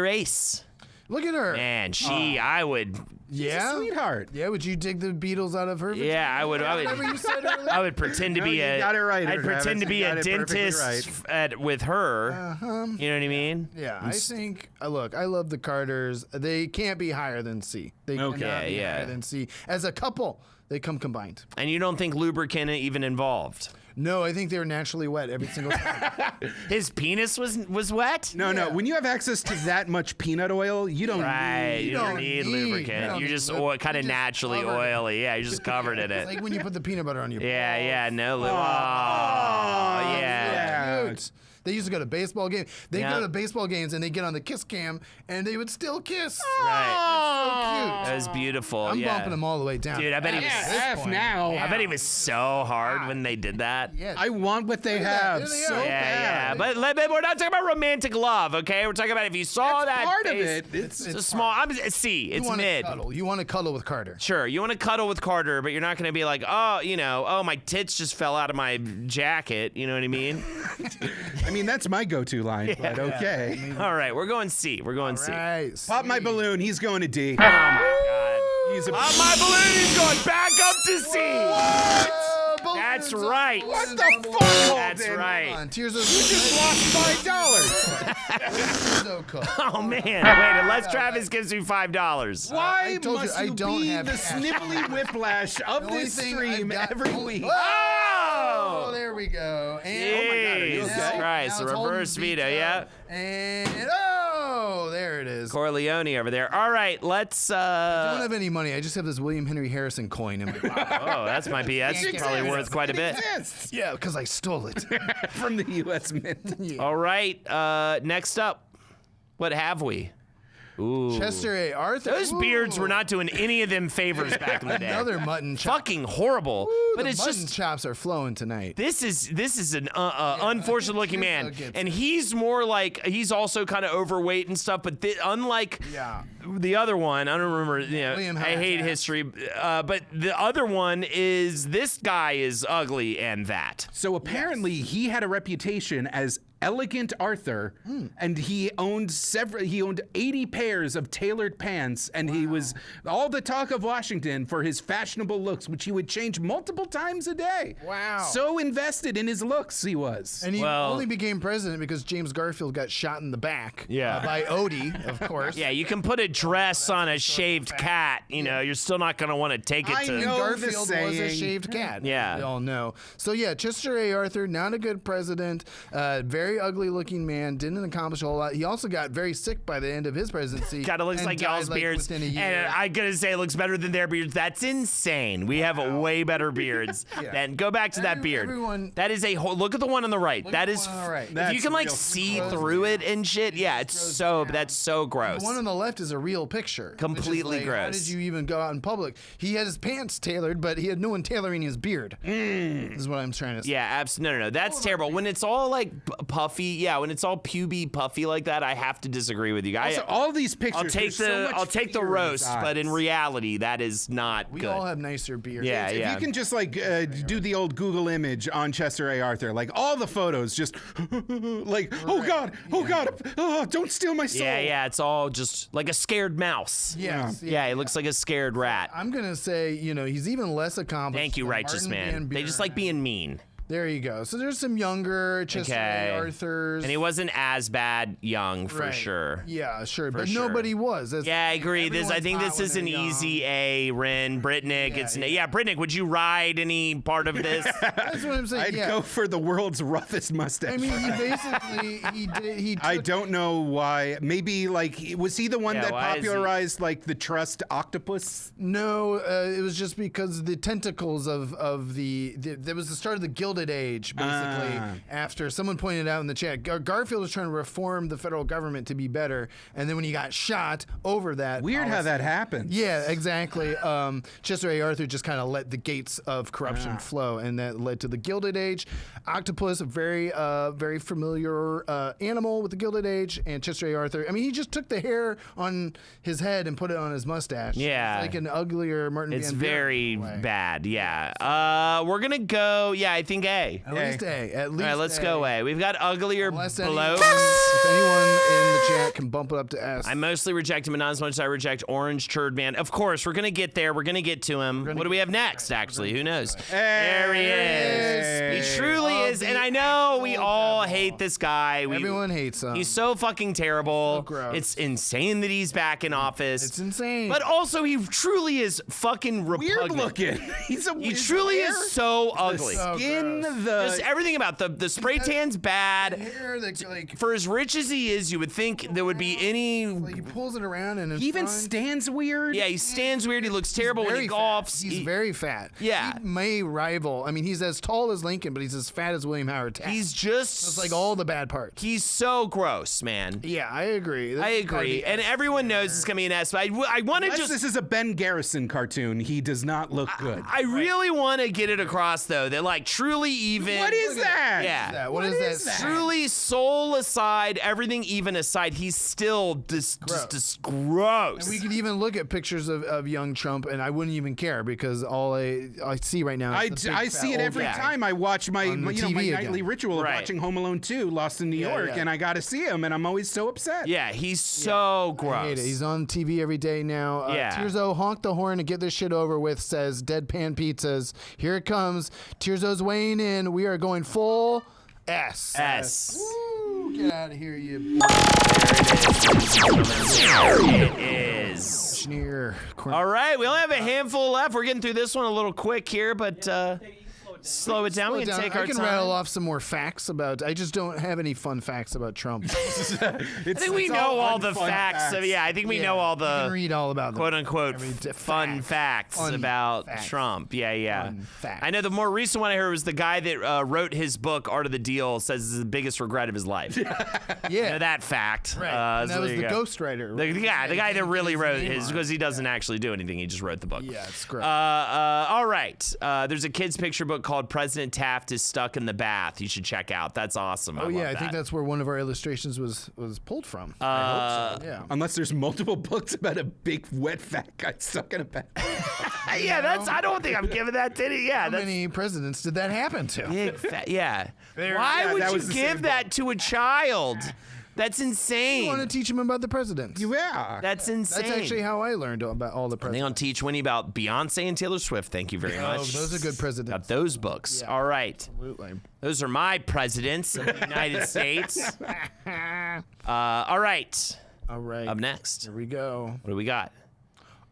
ace. Look at her. Man, I would Yeah, sweetheart. Yeah, would you dig the Beatles out of her? Yeah, I would. Whatever you said earlier. I would pretend to be you a. got it right, I'd Travis. pretend to be You a got it perfectly dentist with her. You know what I mean? Yeah, I think. Look, I love the Carters. They can't be higher than C. They cannot be higher than C. As a couple, they come combined. And you don't think lubricant even involved? No, I think they're naturally wet every single time. His penis was wet? No. When you have access to that much peanut oil, you don't need. You don't need lubricant. You're just kind of naturally oily. Yeah, you're just covered in It's it. like when you put the peanut butter on your No. Oh, yeah. Cute. They used to go to baseball games. They go to baseball games and they get on the kiss cam and they would still kiss. Right. So cute. That was beautiful. I'm bumping them all the way down. Dude, I bet he was. F now. I bet he was so hard when they did that. Yeah. I want what they have so Yeah. bad. But we're not talking about romantic love, okay? We're talking about if you saw that part of face, it. It's a small. C. It's mid. You want to cuddle with Carter. Sure, you want to cuddle with Carter, but you're not going to be like, my tits just fell out of my jacket. You know what I mean? I mean, that's my go-to line, but okay. All right, we're going C. We're going C. Right. Pop my balloon. He's going to D. Oh my God. He's a Pop my balloon. He's going back up to C. That's right. What the fuck, Holden? That's right. Tears of You just lost $5. so cool. Oh man! Wait, unless Travis gives me $5. Why told you, must I you don't be have the cash. snivelly whiplash of only this thing stream I've got- every only- week? Oh, there we go. And, oh my God, are you Jesus okay? Christ! Now The it's Holden reverse veto. Yeah. And there it is. Corleone over there. All right, let's. I don't have any money. I just have this William Henry Harrison coin in my pocket. Oh, that's probably worth quite a bit. Exists. Yeah, because I stole it. From the U.S. Mint. All right, next up, what have we? Ooh. Chester A. Arthur. Those beards were not doing any of them favors back in the day. Another mutton chop. Fucking horrible. But the it's mutton just chops are flowing tonight. this is an unfortunate looking man, and he's more like he's also kind of overweight and stuff. But unlike the other one, I don't remember. William I hate Taft. history, but the other one is this guy is ugly and that. So apparently he had a reputation as Elegant Arthur, and he owned 80 pairs of tailored pants, and he was all the talk of Washington for his fashionable looks, which he would change multiple times a day. Wow. So invested in his looks he was. And he Well- only became president because James Garfield got shot in the back. By Odie, of course. Yeah, you can put a dress on a shaved cat. You're still not gonna want to take it I to. know. Garfield the was a saying. shaved cat. Yeah. We all know. So yeah, Chester A. Arthur, not a good president. Very ugly looking man. Didn't accomplish a whole lot. He also got very sick by the end of his presidency. Kind of looks and like died, y'all's beards, within a year. and I'm gonna say it looks better than their beards. That's insane. We have way better beards. Then go back to that beard. everyone- that is look at the one on the right. Look that at the is. one on the right. If you That's can like real see gross, through it and shit, yeah, it's so that's so gross. The one on the left is a real picture. which is Completely like, gross. How did you even go out in public? He had his pants tailored, but he had no one tailoring his beard. This is what I'm trying to say. Yeah, absolutely. No, that's terrible. When it's all like puffy, when it's all puby puffy like that, I have to disagree with you guys. Also, all these pictures. I'll take there's so much I'll take the fear in his roast, but in eyes. reality, that is not We good. all have nicer beards. Yeah, If you can just like do the old Google image on Chester A. Arthur, like all the photos, just like, oh God, don't steal my soul. Yeah, it's all just like a scared mouse. Yes. Yeah, it looks like a scared rat. I'm gonna say, he's even less accomplished. Thank you, than righteous Martin Van man. They just like Buren. being mean. There you go. So there's some younger Chester A. Arthurs. And he wasn't as bad young for Right. sure. Yeah, sure. But sure. nobody was. Yeah, I agree. I think this is an easy A. Ren, Britnick. Britnick. Would you ride any part of this? That's what I'm saying. I'd yeah. go for the world's roughest mustache. I mean, he basically he took, I don't know why. Maybe was he the one that why is he- popularized the trust octopus? No, it was just because the tentacles of there was the start of the Gilded Age, basically. After someone pointed out in the chat, Garfield was trying to reform the federal government to be better, and then when he got shot over that, Weird how that happened. Yeah, exactly. Chester A. Arthur just kind of let the gates of corruption flow, and that led to the Gilded Age. Octopus, a very familiar animal with the Gilded Age, and Chester A. Arthur. I mean, he just took the hair on his head and put it on his mustache. Yeah. It's like an uglier Martin It's Van Buren very way. bad. Yeah. We're gonna go. Yeah, I think A. At least A. At least All right, let's A. go A. We've got uglier Unless blows. if anyone in the chat can bump it up to S. I mostly reject him, but not as much as I reject Orange Turd Man. Of course, we're going to get there. We're going to get to him. What do we have next, actually? Who knows? There he is. He truly is. And I know we all hate this guy. Everyone hates him. He's so fucking terrible. So gross. It's insane that he's back in office. It's insane. But also, he truly is fucking repugnant. Weird looking. He's a He weird truly hair. is so ugly. So Skin, gross. Just everything about the spray tan's bad. hair that, like, For as rich as he is, you would think there would be any. like he pulls it around and He even fine. stands weird. Yeah, he stands weird. He looks terrible when Very he fat. golfs. He's very fat. Yeah. He may rival. I mean, he's as tall as Lincoln, but he's as fat as William Howard Taft. He's just. It's like all the bad parts. He's so gross, man. Yeah, I agree. I agree. And everyone knows it's going to be an S, but I want to Unless just. this is a Ben Garrison cartoon, he does not look good. I really want to get it across, though, that, like, truly even. What is that? Yeah. What is that? Truly, soul aside, everything even aside, he's still just gross. We could even look at pictures of young Trump, and I wouldn't even care because all I see right now. Is the big, I fat see it old every guy. time I watch my On the my TV nightly again. ritual of Right. watching Home Alone 2, Lost in New York, yeah. and I got to see him, and I'm always so upset. Yeah, he's so gross. I hate it. He's on TV every day now. Yeah. Tirzo, honk the horn and get this shit over with, says Deadpan Pizzas. Here it comes. Tirzo's weighing in. We are going full S. S. Woo, get out of here, you It is. schneer. All right, we only have a handful left. We're getting through this one a little quick here, but slow it down. We can take our I can time. rattle off some more facts about. I just don't have any fun facts about Trump. I think we know all the facts. Yeah, I think we know all You can the read all about them. quote unquote Every fun facts Fun about facts. Trump. Yeah. Fun facts. I know the more recent one I heard was the guy that wrote his book, Art of the Deal, says it's the biggest regret of his life. You Yeah, know that fact. right. And so that was there the you go. ghostwriter. The guy that really wrote name his, on it. because he doesn't actually do anything. He just wrote the book. Yeah, it's great. All right. There's a kid's picture book called President Taft is Stuck in the Bath. You should check out. That's awesome. Oh yeah, I think that's where one of our illustrations was pulled from. I hope so. Yeah. Unless there's multiple books about a big wet fat guy stuck in a bed. yeah, that's. I don't think I'm giving that to you. Yeah, How that's many presidents did that happen to? big fat. Yeah. There- Why yeah, would that you was the give same that to a child? That's I insane. want to teach him about the presidents. Yeah. That's insane. That's actually how I learned about all the They presidents. don't teach Winnie about Beyonce and Taylor Swift. Thank you very Oh, much. those are good Got presidents. those books. All right. Absolutely. Those are my presidents of the United States. All right. All right. Up next, Here we go. what do we got?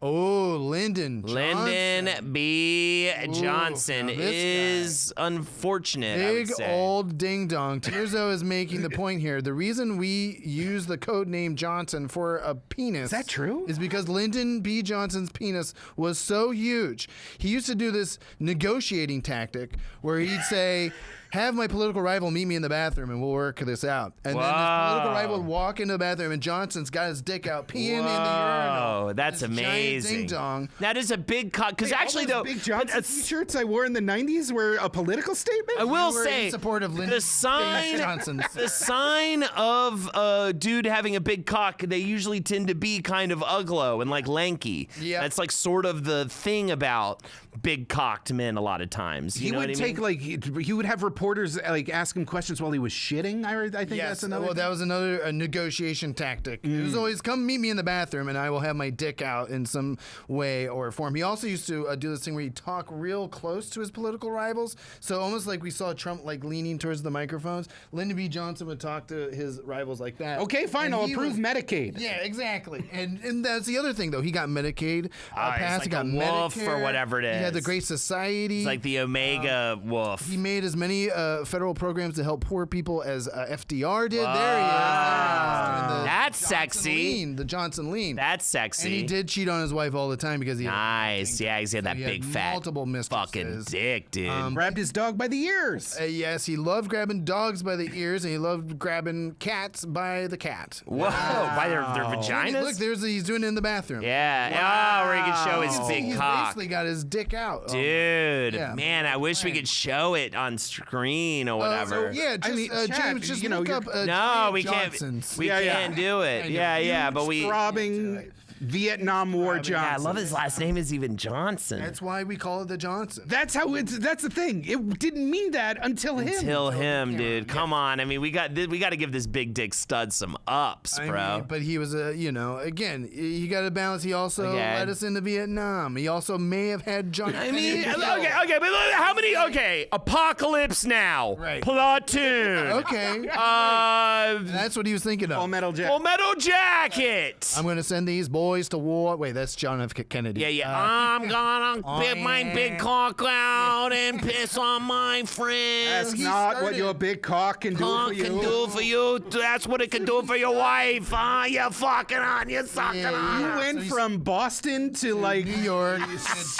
Oh, Lyndon. Lyndon Johnson. B. Johnson now this is unfortunate. I would Big say. old ding dong. Tirzo is making the point here. The reason we use the code name Johnson for a penis. Is that true? Is because Lyndon B. Johnson's penis was so huge. He used to do this negotiating tactic where he'd say, have my political rival meet me in the bathroom and we'll work this out. And then his political rival would walk into the bathroom and Johnson's got his dick out peeing in the urinal. Oh, that's This giant amazing. ding dong. That is a big cut. Because Wait, all actually, those though, Big Johnson but t-shirts I wore in the 90s were a political statement? I will You were say in support of Lyndon the sign, B. Johnson's. the sign of a dude having a big cock. They usually tend to be kind of uglo and like lanky. Yep. That's like sort of the thing about big cocked men. A lot of times, He you know would what I take mean? he would have reporters like ask him questions while he was shitting. I think that's another. Well, that was another negotiation tactic. It was always come meet me in the bathroom, and I will have my dick out in some way or form. He also used to do this thing where he'd talk real close to his political rivals. So almost like we saw Trump like leaning towards the microphones. Lyndon B. Johnson would talk to his rivals like that. Okay, fine. And I'll he approve was- Medicaid. Yeah, exactly. And that's the other thing, though. He got Medicaid He's passed. like He got a wolf or Medicare. whatever it He had the is. Great Society. It's like the Omega wolf. He made as many federal programs to help poor people as FDR did. There he is. Doing the That's Johnson sexy. lean, the Johnson lean. That's sexy. And he did cheat on his wife all the time because he Nice. Yeah, he's got that he had big fat multiple fucking mistresses. dick, dude. Grabbed his dog by the ears. Yes, he loved grabbing dogs by the ears, and he loved grabbing cats by the cat. Whoa, by their vaginas? Look, he's doing it in the bathroom. Yeah. Oh, where he can show his He's big cock. basically got his dick out. Dude, Yeah. man, I wish we could show it on screen or whatever. Yeah, just, I mean, James, chat, just you know, look you're- up no, James we can't. Johnson's. We Yeah, yeah. can't do it. Yeah, but we. Throbbing Vietnam War Johnson. Yeah, I love his last name is even Johnson. That's why we call it the Johnson. That's the thing. It didn't mean that until him. Dude. Come on. I mean, we got to give this big dick stud some ups, bro. But he was again, you got to balance. He also led us into Vietnam. He also may have had John. I mean, okay, but look, how many? Okay, Apocalypse Now, right? Platoon. Okay. That's what he was thinking of. Full Metal Jacket. Full Metal Jacket. I'm gonna send these boys to war. Wait, that's John F. Kennedy. Yeah. I'm gonna get my big cock out and piss on my friends. That's not what your big cock can do for you. That's what it can do for your wife. You fucking on. You sucking on. You went from Boston to like New York,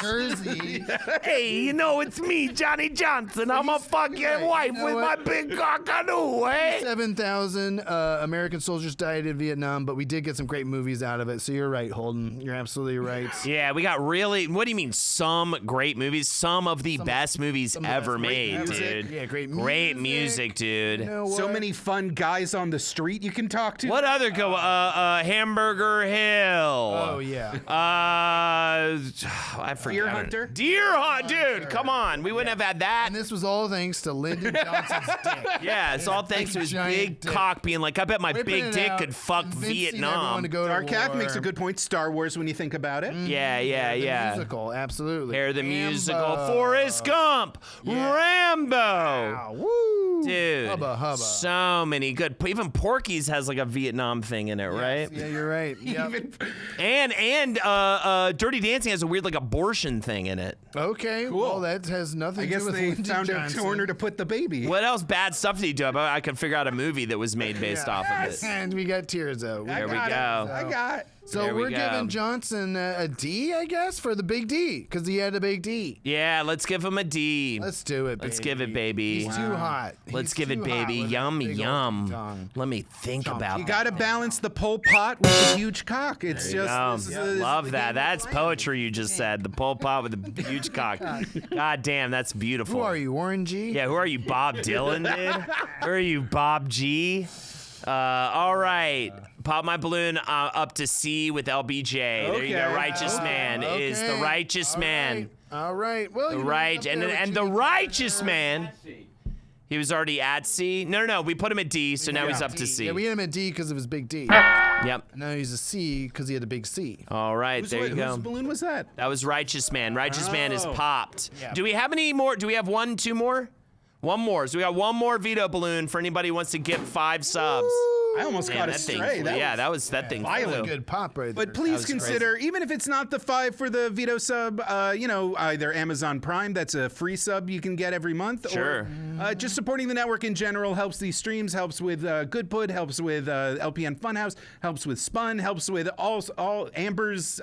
Jersey. Hey, it's me, Johnny Johnson. I'm gonna fuck your wife with my big cock-a-doo, eh? 7,000 American soldiers died in Vietnam, but we did get some great movies out of it. So you're right, Holden. You're absolutely right. Yeah, we got what do you mean some great movies? Some of the best movies ever made, dude. Yeah, great music, dude. So many fun guys on the street you can talk to. What other Hamburger Hill? Oh, yeah. I forget. Deer Hunter? Deer Hunt, dude. Come on. We wouldn't have had that. And this was all thanks to Lyndon Johnson's dick. Yeah, it's all thanks to his big cock being like, I bet my big dick could fuck Vietnam. Dark makes a good point. Star Wars, when you think about it. Yeah. Musical, absolutely. Hair the musical. Forrest Gump. Rambo. Wow, woo. Dude. Hubba. So many good. Even Porky's has like a Vietnam thing in it, right? Yeah, you're right. Yep. And Dirty Dancing has a weird like abortion thing in it. Okay, Cool. Well, that has nothing to do with they Lyndon found Johnson. a corner to put the baby. What else bad stuff did he do? I could figure out a movie that was made based off of it. And we got tears out. There we go. I got it. So There we we're go. giving Johnson a D, I guess, for the big D, because he had a big D. Yeah, let's give him a D. Let's do it, baby. Let's give it, baby. He's too hot. Let's He's give it, too baby. hot with Yum, that big old yum. tongue. Let me think about You that. got to balance the Pol Pot with the huge cock. It's just Love that. That's poetry you just said. The Pol Pot with the huge cock. God damn, that's beautiful. Who are you, Warren G? Yeah, who are you, Bob Dylan, dude? Who are you, Bob G? All right. Pop my balloon up to C with LBJ. There you go. Righteous man is the righteous man. All right. Well, The you right know, and the righteous man. He was already at C. No. We put him at D, so now he's up to C. Yeah, we had him at D because of his big D. Yep. Now he's a C because he had a big C. All right, there you go. Whose balloon was that? That was Righteous Man. Righteous Man is popped. Yeah. Do we have any more? Do we have 1, 2 more? One more. So we got one more veto balloon for anybody who wants to give 5 subs. I almost Man, got a that thing stray. flew. that thing Violent, flew. good pop right there. But please was consider, even if it's not the 5 for the veto sub, either Amazon Prime, that's a free sub you can get every month. Sure. Or just supporting the network in general helps these streams, helps with Good Put, helps with LPN Funhouse, helps with Spun, helps with all Amber's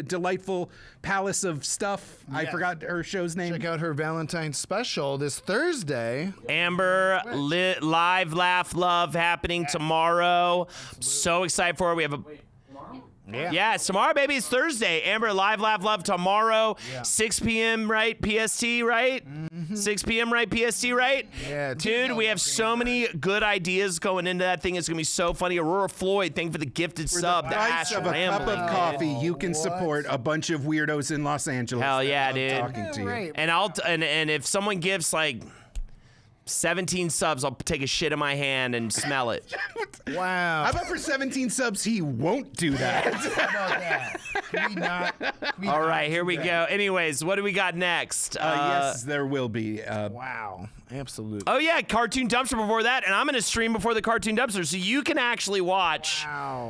delightful palace of stuff. Yes. I forgot her show's name. Check out her Valentine's special this Thursday. Amber, live, laugh, love happening tomorrow. So excited for it. We have a. Yeah, it's tomorrow, baby. It's Thursday. Amber, live, laugh, love tomorrow. 6 p.m. right? PST, right? 6 p.m. right? PST, right? Yeah, Dude, we have so many good ideas going into that thing. It's going to be so funny. Aurora Floyd, thank you for the gifted sub. The Price Ash of a cup Rambling. of coffee, you can support a bunch of weirdos in Los Angeles. Hell yeah, that love dude. Talking to you. Right. And if someone gives like 17 subs, I'll take a shit in my hand and smell it. Wow. How about for 17 subs, he won't do that? How about that? Can we not? All right, here we go. Anyways, what do we got next? Yes, there will be. Wow. Absolutely. Oh yeah, Cartoon Dumpster before that, and I'm gonna stream before the Cartoon Dumpster, so you can actually watch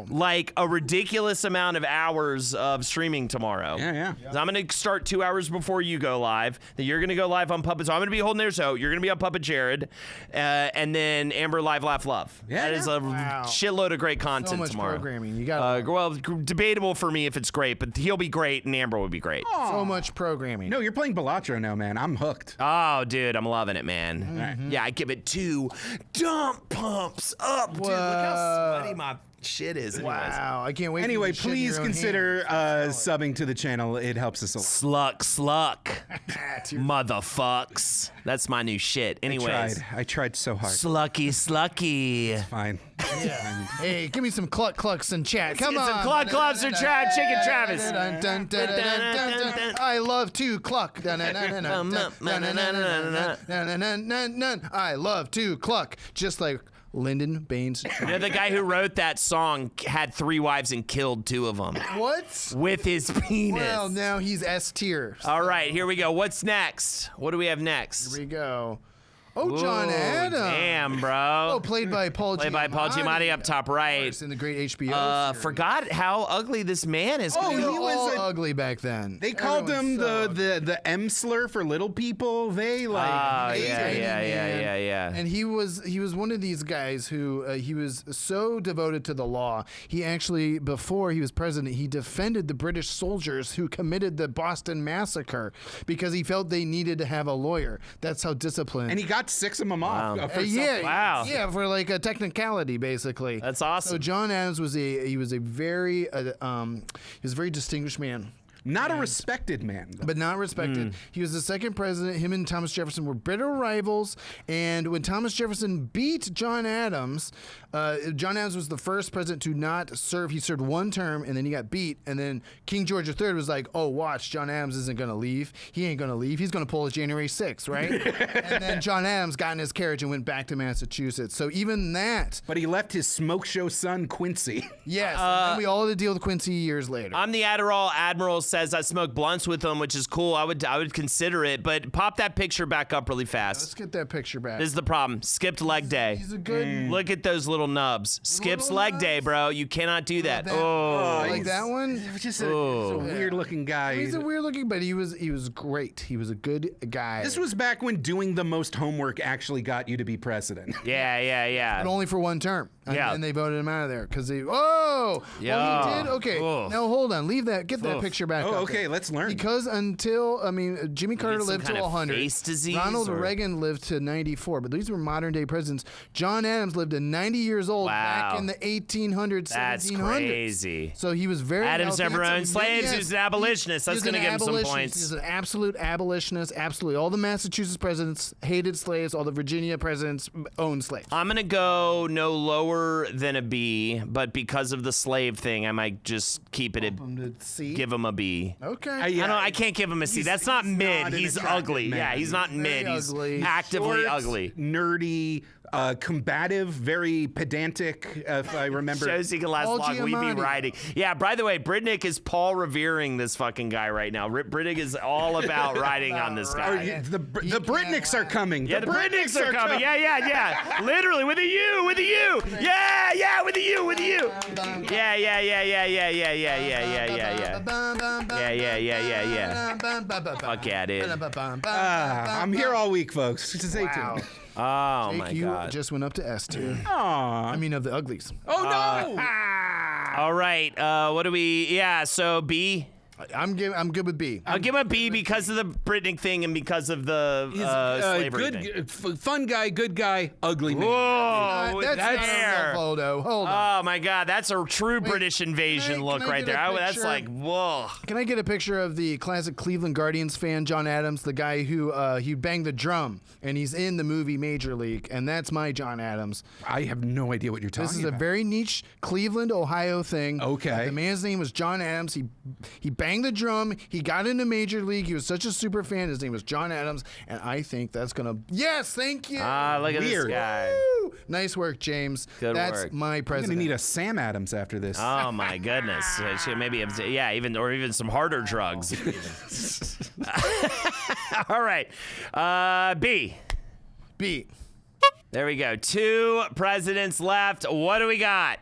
like a ridiculous amount of hours of streaming tomorrow. Yeah. So I'm gonna start 2 hours before you go live. Then you're gonna go live on Puppet. So I'm gonna be holding there. So you're gonna be on Puppet Jared, and then Amber live, laugh, love. Yeah, That is a shitload of great content So much tomorrow. programming. You got Well, debatable for me if it's great, but he'll be great and Amber will be great. so much programming. No, you're playing Balatro now, man. I'm hooked. Oh, dude, I'm loving it, man. Yeah, I give it 2 dump pumps up, dude. Look how sweaty my shit is. Anyways. Wow, I can't wait. Anyway, for you to shit in please your own consider hands. subbing to the channel. It helps us a lot. Sluck. Motherfucks. That's my new shit. Anyways. I tried so hard. Slucky. Fine. Hey, give me some clucks in chat. Come get on. some clucks in chat, Chicken Travis. I love to cluck. I love to cluck. Just like Lyndon Baines. You know, the guy who wrote that song had 3 wives and killed 2 of them. What? With his penis. Well, now he's S tier. All right, here we go. What's next? What do we have next? Here we go. Oh, John Adams. Damn, bro. Oh, played by Paul Giamatti. Played by Paul Giamatti up top right. In the great HBO series. Forgot how ugly this man is. Oh, he he was was ugly back then. They called him Everyone sucked. the M slur for little people. They like. Yeah. And he was one of these guys who he was so devoted to the law. He actually, before he was president, he defended the British soldiers who committed the Boston Massacre because he felt they needed to have a lawyer. That's how disciplined. And he got 6 of them off. For yeah, Wow. yeah, for like a technicality, basically. That's awesome. So John Adams was a very distinguished man. Not a respected man, though. But not respected. He was the second president. Him and Thomas Jefferson were bitter rivals. And when Thomas Jefferson beat John Adams, John Adams was the first president to not serve. He served 1 term, and then he got beat. And then King George III was like, oh, watch, John Adams isn't going to leave. He ain't going to leave. He's going to pull his January 6th, right? And then John Adams got in his carriage and went back to Massachusetts. So even that. But he left his smoke show son, Quincy. Yes. And then we all had to deal with Quincy years later. I'm the Adderall Admiral says I smoke blunts with him, which is cool. I would consider it, but pop that picture back up really fast. Let's get that picture back. This is the problem. Skipped leg day. He's a good. Look at those little nubs. Skips little leg day, nubs. bro. You cannot do that. That- Oh. Like that one? Just a weird-looking guy. He's a weird looking, but he was great. He was a good guy. This was back when doing the most homework actually got you to be president. Yeah. but only for 1 term. Yeah. And they voted him out of there because he. Oh, he did. Okay, Oh. now hold on. Leave that. Get that picture back. Oh, up okay, there. let's learn. Because Jimmy Carter some lived to kind of 100. face disease, Ronald or- Reagan lived to 94. But these were modern day presidents. John Adams lived to 90 years old back Wow. in the 1800s, That's 1700s. crazy. So he was very. Adams healthy. never Had owned some- slaves. yes, He was an abolitionist. That's He's going to an give him some abolitionist. points. He's an absolute abolitionist. Absolutely. All the Massachusetts presidents hated slaves. All the Virginia presidents owned slaves. I'm going to go no lower than a B, but because of the slave thing, I might just keep it give him a B. Okay. I can't give him a C. That's not he's mid. not an He's attractive ugly. man. Yeah, he's not mid. He's ugly. actively Short, ugly. nerdy, combative, very pedantic, if I remember. Shows he can last Paul long. We be Giamatti. riding. Yeah, by the way, Britnick is Paul revering this fucking guy right now. Britnick is all about riding on this Oh, guy. the Britnicks are coming. Yeah, the Britnicks are coming. Yeah. Literally, with a U, with a U. Yeah, with a U, with a U. Yeah. Fuck yeah, dude. I'm here all week, folks. Just stay tuned. Oh my You God. just went up to S tier. Aw. I mean, of the uglies. Oh, no. All right. What do we? Yeah. So B. I'm good with B. I'll give him a B because of the Britnick thing and because of the slavery thing. Fun guy, good guy, ugly man. Whoa, That's not a there. real photo. Hold on. Oh my God, that's a true British invasion look can I right get there. a That's picture? like whoa. Can I get a picture of the classic Cleveland Guardians fan, John Adams, the guy who he banged the drum, and he's in the movie Major League, and that's my John Adams. I have no idea what you're talking This is about. a very niche Cleveland, Ohio thing. Okay. The man's name was John Adams. He banged the drum. He got into Major League. He was such a super fan. His name was John Adams, and I think that's gonna. Yes, thank you. Look at Weird. this guy. Woo! Nice work, James. Good that's work. my I'm president. gonna need a Sam Adams after this. Oh my goodness. Maybe even some harder drugs. All right. B. B. There we go. 2 presidents left. What do we got?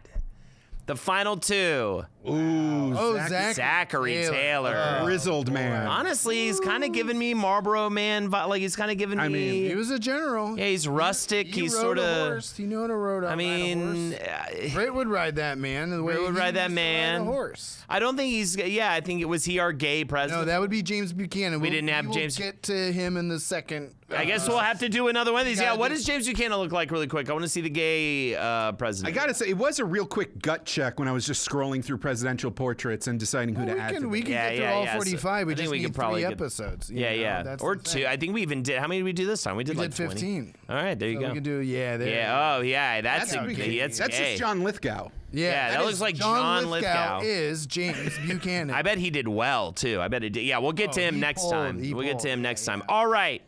The final 2. Ooh, Oh, Zachary Taylor. grizzled man. Honestly, he's kind of giving me Marlboro Man. Like he's kind of giving me. I mean, He was a general. Yeah, he's rustic. He He's rode sort a of. horse. He knew how to ride a horse. Britt would ride that man. The way Britt would he ride that used to man. Ride a horse. I don't think he's. Yeah, I think it was he our gay president. No, that would be James Buchanan. We didn't have we'll James- Get to him in the second. I guess we'll have to do another one of these. Yeah, gotta what do- does James Buchanan look like really quick? I want to see the gay I president. gotta say, it was a real quick gut check when I was just scrolling through presidential portraits and deciding who to add to We them. can Yeah, get through yeah, all yeah. So 45. We I think just we need could probably 3 get- episodes. you Yeah, know? yeah. That's Or the 2. thing. I think we even did. How many did we do this time? We did We like did 20. 15. All right, there you So go. we can do, yeah. There. Yeah. Oh, yeah. That's That's gay. That's just gay. John Lithgow. Yeah, that looks is- like John Lithgow Lithgow. is James Buchanan. I bet he did well too. I bet he did. Yeah, we'll get to him he next pulled, time. he We'll get to pulled. him next time. All right.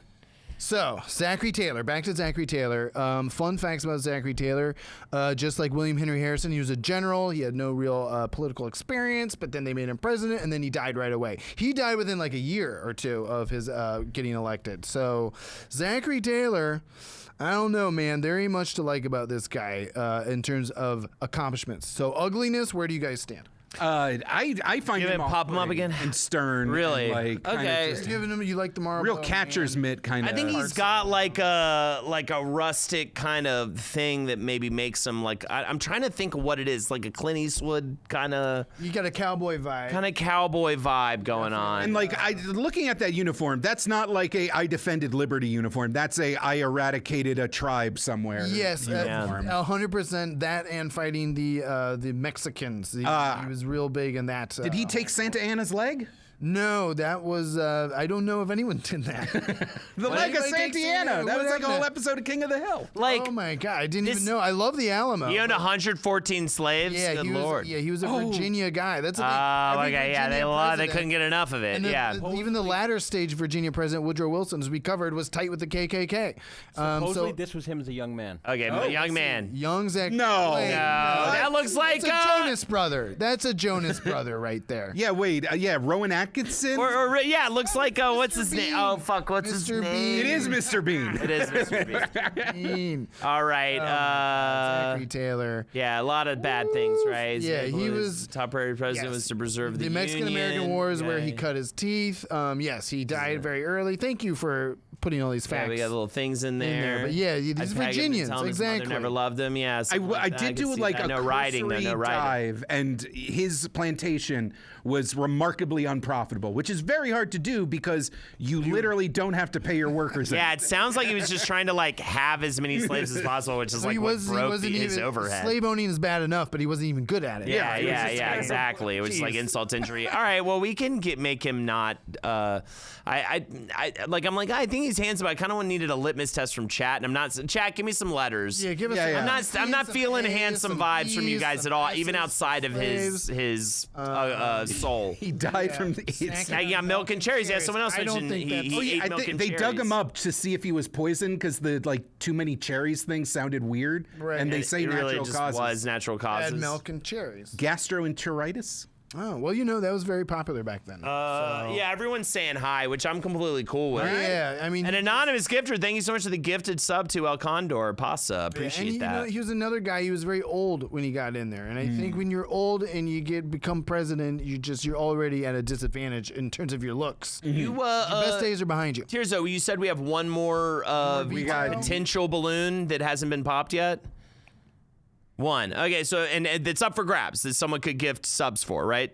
So, Zachary Taylor. Back to Zachary Taylor. Fun facts about Zachary Taylor. Just like William Henry Harrison, he was a general. He had no real political experience, but then they made him president, and then he died right away. He died within like a year or two of his getting elected. So, Zachary Taylor, I don't know, man. There ain't much to like about this guy in terms of accomplishments. So, ugliness, where do you guys stand? I find Give him it- pop him up off-putting again? and stern. Really? And like, kinda Okay. just Giving him, you like the Marlboro real catcher's mitt kind of. I think he's got like a rustic kind of thing that maybe makes him like I'm trying to think of what it is, like a Clint Eastwood kind of You got a cowboy vibe. cowboy vibe going on. And like looking at that uniform, that's not like a I defended liberty uniform. That's a I eradicated a tribe somewhere. Yes, uniform. 100%. That and fighting the Mexicans. He was real big in that. Did he take Santa Anna's leg? No, that was. I don't know if anyone did that. The leg of anybody take Santa Santa? Anna. That What was like a whole happened? episode of King of the Hill. like Oh my god, I didn't this- even know. I love the Alamo. he owned but- 114 slaves. Yeah, Good he Lord. was. Yeah, he was a Virginia guy. That's a thing. Oh, Every okay, yeah, Virginia they couldn't get enough of it. And Yeah. even the latter stage Virginia president Woodrow Wilson, as we covered, was tight with the KKK. Supposedly, this was him as a young man. Okay, young man. Young Zach. No. Wait, No, that looks like That's a Jonas brother. That's a Jonas brother right there. Yeah, wait. Yeah, Rowan Atkinson. Or yeah, it looks like what's his Bean. name? Oh fuck, what's his Mr. name? It is Mr. Bean. It is Mr. Bean. Mean. All right. Zachary Taylor. Yeah, a lot of bad things, right? Yeah, he was- top priority president Yes. was to preserve the Mexican-American Union. Wars where he Yeah. cut his teeth. Yes, he died very early. Thank you for putting all these Yeah, facts we got little things in there. But yeah, these I'd tag him and Virginians, tell him his mother exactly. never loved him. Yeah, I something like that. did can do see like that. a no riding, cursory no riding. dive, and his plantation was remarkably unprofitable, which is very hard to do because you literally don't have to pay your workers. Yeah, it sounds like he was just trying to like have as many slaves as possible, which is So like he what wasn't broke his even overhead. slave owning is bad enough, but he wasn't even good at it. Yeah, it was just yeah, exactly. It was like insult to injury. All right, well, we can make him not. I think he's handsome. I kind of needed a litmus test from chat, and I'm not. Chat, give me some letters. Yeah, give us. Yeah, some yeah. I'm not Ps, feeling some As, handsome some vibes from you Bs, guys some at all, S's, even outside of slaves. his soul. He died from. Yeah, milk and cherries. Yeah, someone else I don't mentioned think he that's- ate I milk think and they cherries. dug him up to see if he was poisoned because the like too many cherries thing sounded weird, Right. and they It say really natural just causes. was natural causes. Add milk and cherries. Gastroenteritis. Oh well, that was very popular back then. Yeah, everyone's saying hi, which I'm completely cool with. Yeah, I mean, An anonymous gifter, thank you so much for the gifted sub to El Condor Pasa. Appreciate and that. he was another guy. He was very old when he got in there, and I think when you're old and you become president, you're already at a disadvantage in terms of your looks. You Your best days are behind you. Tirzo, you said we have one more got- potential balloon that hasn't been popped yet. One. Okay, so and it's up for grabs that someone could gift subs for, right?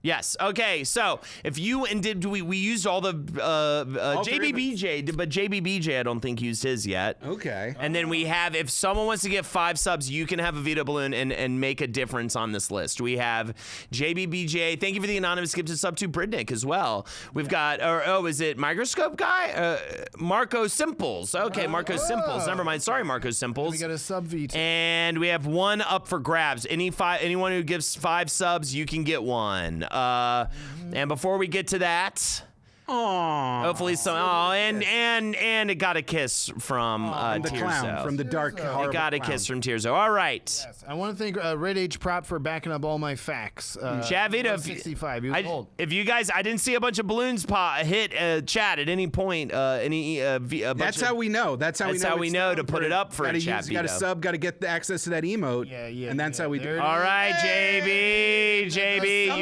Yes. Okay. So if you we used all the JBBJ, but JBBJ I don't think used his yet. Okay. And then we have, if someone wants to get 5 subs, you can have a veto balloon and make a difference on this list. We have JBBJ. Thank you for the anonymous gifted sub to Britnick as well. We've got, is it Microscope Guy? Marco Simples. Okay, Marco Simples. Never mind. Sorry, Marco Simples. We got a sub veto. And we have one up for grabs. Anyone who gives 5 subs, you can get one. And before we get to that, Aww. Hopefully some. Oh, and it got a kiss from the clown, Tearso. from the dark, horrible It got a clown. kiss from Tearso. All right. Yes, I want to thank Red H Prop for backing up all my facts. Chat Veto, 65. He was old. if you guys, I didn't see a bunch of balloons hit chat at any point. That's how we know. That's how we know to put it up for a chat You got to veto. sub, got to get the access to that emote. Yeah. And that's how we do it. All right, JB, you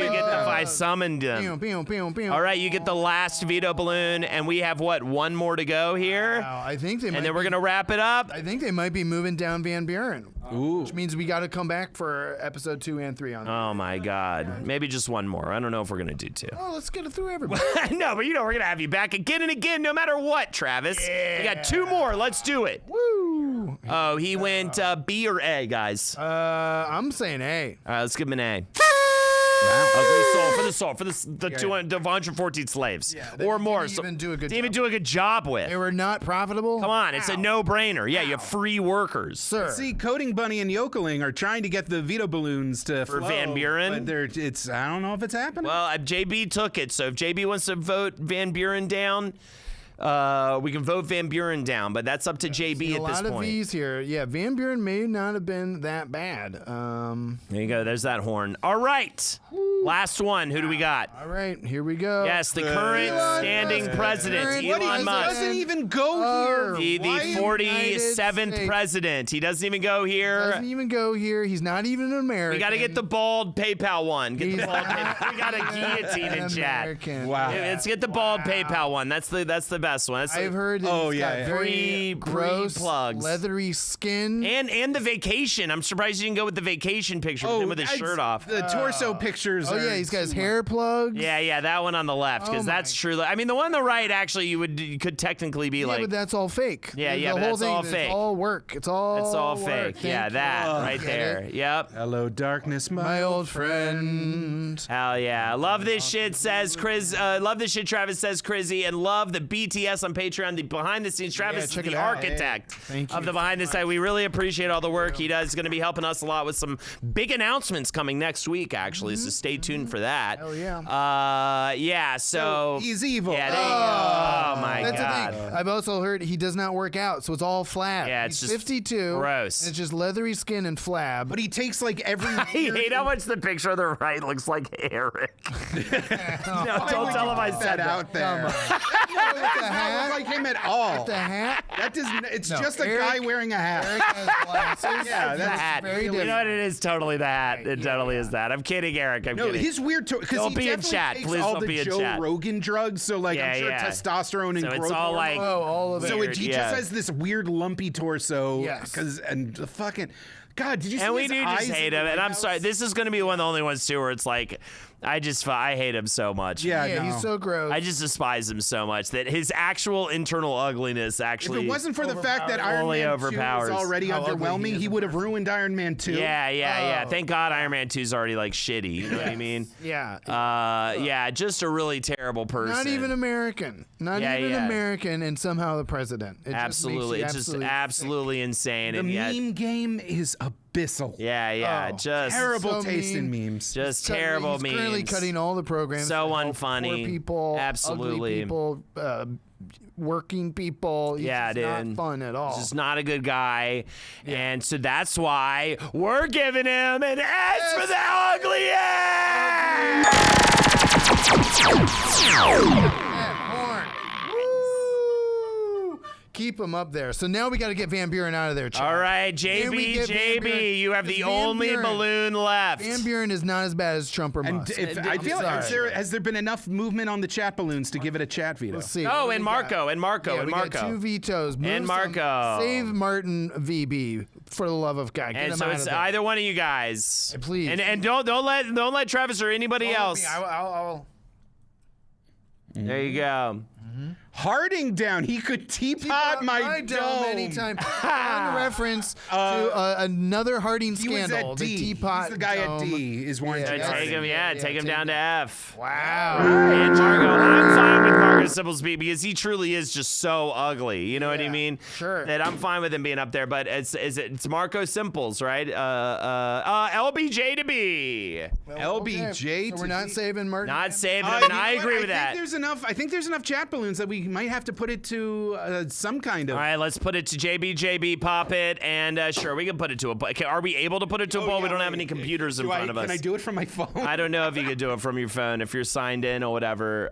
get the I summoned him. Pew, pew, pew. All right, you get the last veto balloon, and we have what, one more to go here, Wow, I think they and might then we're be- gonna wrap it up. I think they might be moving down Van Buren. Ooh. Which means we got to come back for episode 2 and 3 on that. Oh my God, maybe just one more. I don't know if we're gonna do two. Oh, let's get it through everybody. No, but we're gonna have you back again and again, no matter what, Travis. We got two more. Let's do it. Woo! Oh, he went B or A, guys. I'm saying A. All right, let's give him an A. Ugly soul for the 214 slaves or more. Didn't even do a good Didn't even job. do a good job with. They were not profitable. Come on, it's a no-brainer. Yeah, you have free workers. Sir. See, Coding Bunny and Yokeling are trying to get the veto balloons to For flow, Van Buren? but I don't know if it's happening. Well, JB took it, so if JB wants to vote Van Buren down, we can vote Van Buren down, but that's up to JB a at this lot of point. these here. Yeah, Van Buren may not have been that bad. There you go. There's that horn. All right. Last one. Who do we got? All right, here we go. Yes, the current standing president, What Elon he Musk. doesn't even go here. The Why- 47th States. president. He doesn't even go here. Doesn't even go here. He's not even an American. We got to get the bald PayPal one. Get the He's bald not PayPal. We got a guillotine in chat. American. Wow. Let's get the bald PayPal one. That's the best one. That's I've heard that Oh, he's yeah, got yeah. very gross, Pre-plugs. leathery skin. and the vacation. I'm surprised you didn't go with the vacation picture with him with his shirt off. The torso pictures. Oh are yeah, he's got his too hair plugs. Yeah, that one on the left, because Oh that's my true. I mean, the one on the right, actually, you could technically be Yeah, like, but that's all fake. Yeah, The yeah, but whole that's thing all is fake. all work. It's all fake. work. Yeah, Thank that you. right Get there. it? Yep. Hello, darkness, My old friend. Hell yeah. Love this shit, says Chris. Love this shit, Travis, says Crizzy. And love the BTS on Patreon, the behind the scenes. Travis is check the it out. architect Thank of you the behind the scenes. We really appreciate all the work he does. He's going to be helping us a lot with some big announcements coming next week, actually. So stay tuned for that. Hell yeah. Yeah, so. He's evil. Yeah, there you go. Oh, my That's God. the thing. I've also heard he does not work out, so it's all flab. Yeah, it's He's just 52. gross. And it's just leathery skin and flab. But he takes like every. I hate how much the picture on the right looks like Eric. No, don't tell him I said that. out there. With the Not hat. like him at all. The hat. That doesn't. It's No, just a Eric- guy wearing a hat. Eric has glasses. Yeah, The that's hat. very You know different. what? It is totally the hat. It totally is that. I'm kidding, Eric. I'm No, kidding. his weird because Don't he be in definitely chat. takes Please all don't the be in Joe chat. Rogan drugs. So like Yeah, I'm sure yeah. testosterone and So growth it's all hormone. like. Oh, all of it. So weird, he yeah. just has this weird lumpy torso. Yes. And the fucking God, did you see And we his do eyes just in hate the him. White And I'm House? sorry. This is going to be one of the only ones, too, where it's like, I hate him so much. Yeah, Yeah, no. he's so gross. I just despise him so much that his actual internal ugliness If actually. it wasn't for the fact that Iron Fully Man 2 overpowers. was already How ugly he underwhelming, is he in would have ruined Iron Man 2. Yeah. Oh. Thank God Iron Man 2 is already like shitty. You know what I mean? Yeah. Yeah, just a really terrible person. Not even American. Not Yeah, even yeah. American, and somehow the president. It Absolutely. It's Just just makes you absolutely insane. The And yet, meme game is abyssal. yeah, Oh, just Terrible So taste in mean. memes. just He's terrible He's memes. currently cutting all the programs. So to help unfunny. Poor people, Absolutely. ugly people, working people. He's Yeah, just dude. not fun at all. Just not a good guy. And so that's why we're giving him an S for the ugliest. Horn. Woo! Keep him up there. So now we got to get Van Buren out of there. Chuck. All right, Can we get Van Buren? JB, you have the Because Van only Buren- balloon left. Van Buren is not as bad as Trump or And Musk. if, I feel has there been enough movement on the chat balloons to give it a chat veto? Let's see. Oh, What and do we got? Marco, and Marco, Yeah, and we got Marco. 2 vetoes. Move And some- Marco. Save Martin VB for the love of God. Get And him so out it's of there. either one of you guys. Please. And don't let Travis or anybody Don't let else. me- I'll- There you go. Harding down. He could teapot my dome. anytime. On reference to another Harding scandal. The teapot. He's the guy at D. Is Warren G. Take him down to F. Wow. And Jargo, I'm fine with Marcus Simplesby because he truly is just so ugly. You know what I mean? Sure. That I'm fine with him being up there, but it's Marco Simples, right? LBJ to B. LBJ. So we're not saving Martin. Not saving him, and I agree with that. I think there's enough chat balloons that we might have to put it to some kind of. All right, let's put it to JB, pop it, and sure, we can put it to a poll. Okay, are we able to put it to a poll? We don't have any computers in front of us. Can I do it from my phone? I don't know if you could do it from your phone if you're signed in or whatever.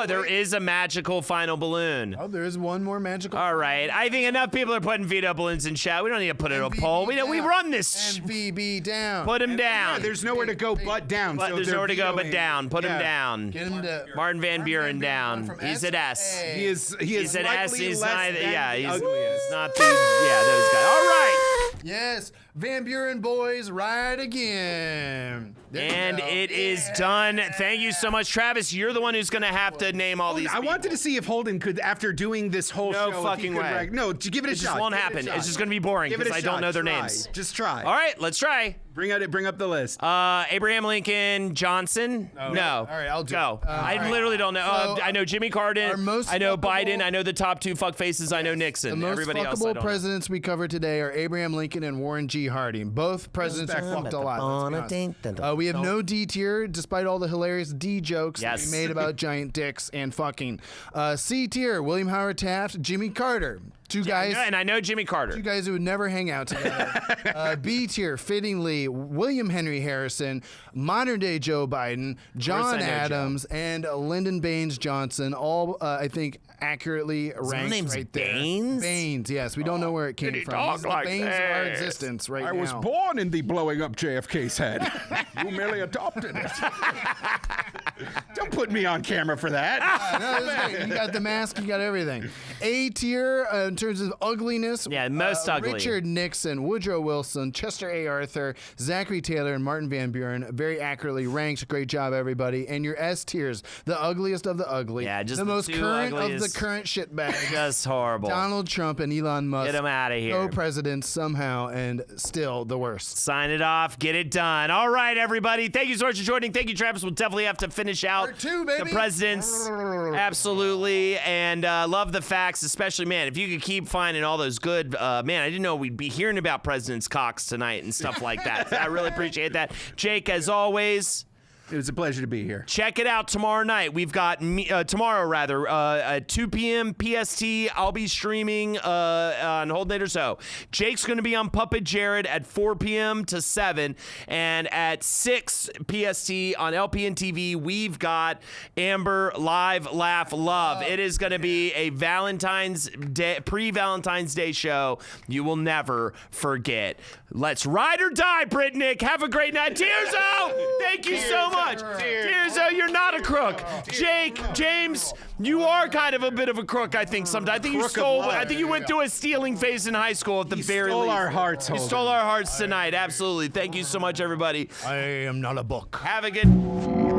There is a magical final balloon. Oh, there is one more magical. All right, I think enough people are putting veto balloons in chat. We don't need to put it to a poll. We run this. MVB down. Put him down. Yeah, there's nowhere to go but down. But there's nowhere to go but down. Put him down. Get him to Martin Van Buren down. He's at S. He is He's at S. He's not. Yeah, he's ugliest. not the. Yeah, those guys. All right. Yes, Van Buren boys ride again. And it is done. Thank you so much, Travis. You're the one who's going to have to name all these I wanted to see if Holden could, after doing this whole show, No fucking way. No, to give it a shot. It just won't happen. It's just going to be boring because I don't know their names. Just try. All right, let's try. Bring up the list. Abraham Lincoln Johnson. No. All right, I'll do Go. it. I literally don't know. So, I know Jimmy Carter. I know Biden. I know the top two fuck faces. I know Nixon. The most Everybody else, I fuckable don't presidents we covered today are Abraham Lincoln and Warren G. Harding. Both presidents are fucked a lot. let's be honest. We have no D tier, despite all the hilarious D jokes that we made about giant dicks and fucking. C tier, William Howard Taft, Jimmy Carter. Two guys. And I know Jimmy Carter. Two guys who would never hang out together. B tier, fittingly, William Henry Harrison, modern day Joe Biden, John Adams, and Lyndon Baines Johnson. All, I think, accurately ranked name's right there. Baines? Baines, yes. We don't know where it came from. He's the Baines of our existence right now. I was born in the blowing up JFK's head. You merely adopted it. Don't put me on camera for that. No, this is great. You got the mask, you got everything. A tier in terms of ugliness. Yeah, most ugly. Richard Nixon, Woodrow Wilson, Chester A. Arthur, Zachary Taylor, and Martin Van Buren. Very accurately ranked. Great job, everybody. And your S tiers, the ugliest of the ugly. Yeah, just the most current ugliest. of the current shitbags. Just horrible. Donald Trump and Elon Musk. Get him out of here. Co-presidents somehow, and still the worst. Sign it off. Get it done. All right, everybody. Thank you so much for joining. Thank you, Travis. We'll definitely have to finish out Part two, baby. the presidents. Absolutely. And love the facts, especially, man, if you could keep finding all those good, man, I didn't know we'd be hearing about presidents' cocks tonight and stuff like that. I really appreciate that. Jake, as always, It was a pleasure to be here. check it out tomorrow night. We've got at 2 p.m. PST. I'll be streaming on Holden and Jake. Jake's going to be on Puppet Jared at 4 p.m. to 7. And at 6 PST on LPN TV, we've got Amber Live Laugh Love. It is going to be a Valentine's Day, pre-Valentine's Day show you will never forget. Let's ride or die, Britnick. Have a great night. Tearso, thank you so much. Tearso, you're not a crook. Jake, James, you are kind of a bit of a crook, I think, sometimes. I think you stole, I think you went through a stealing phase in high school at the very least. Stole our hearts, You Holden. stole our hearts tonight. Absolutely. Thank you so much, everybody. I am not a book. Have a good...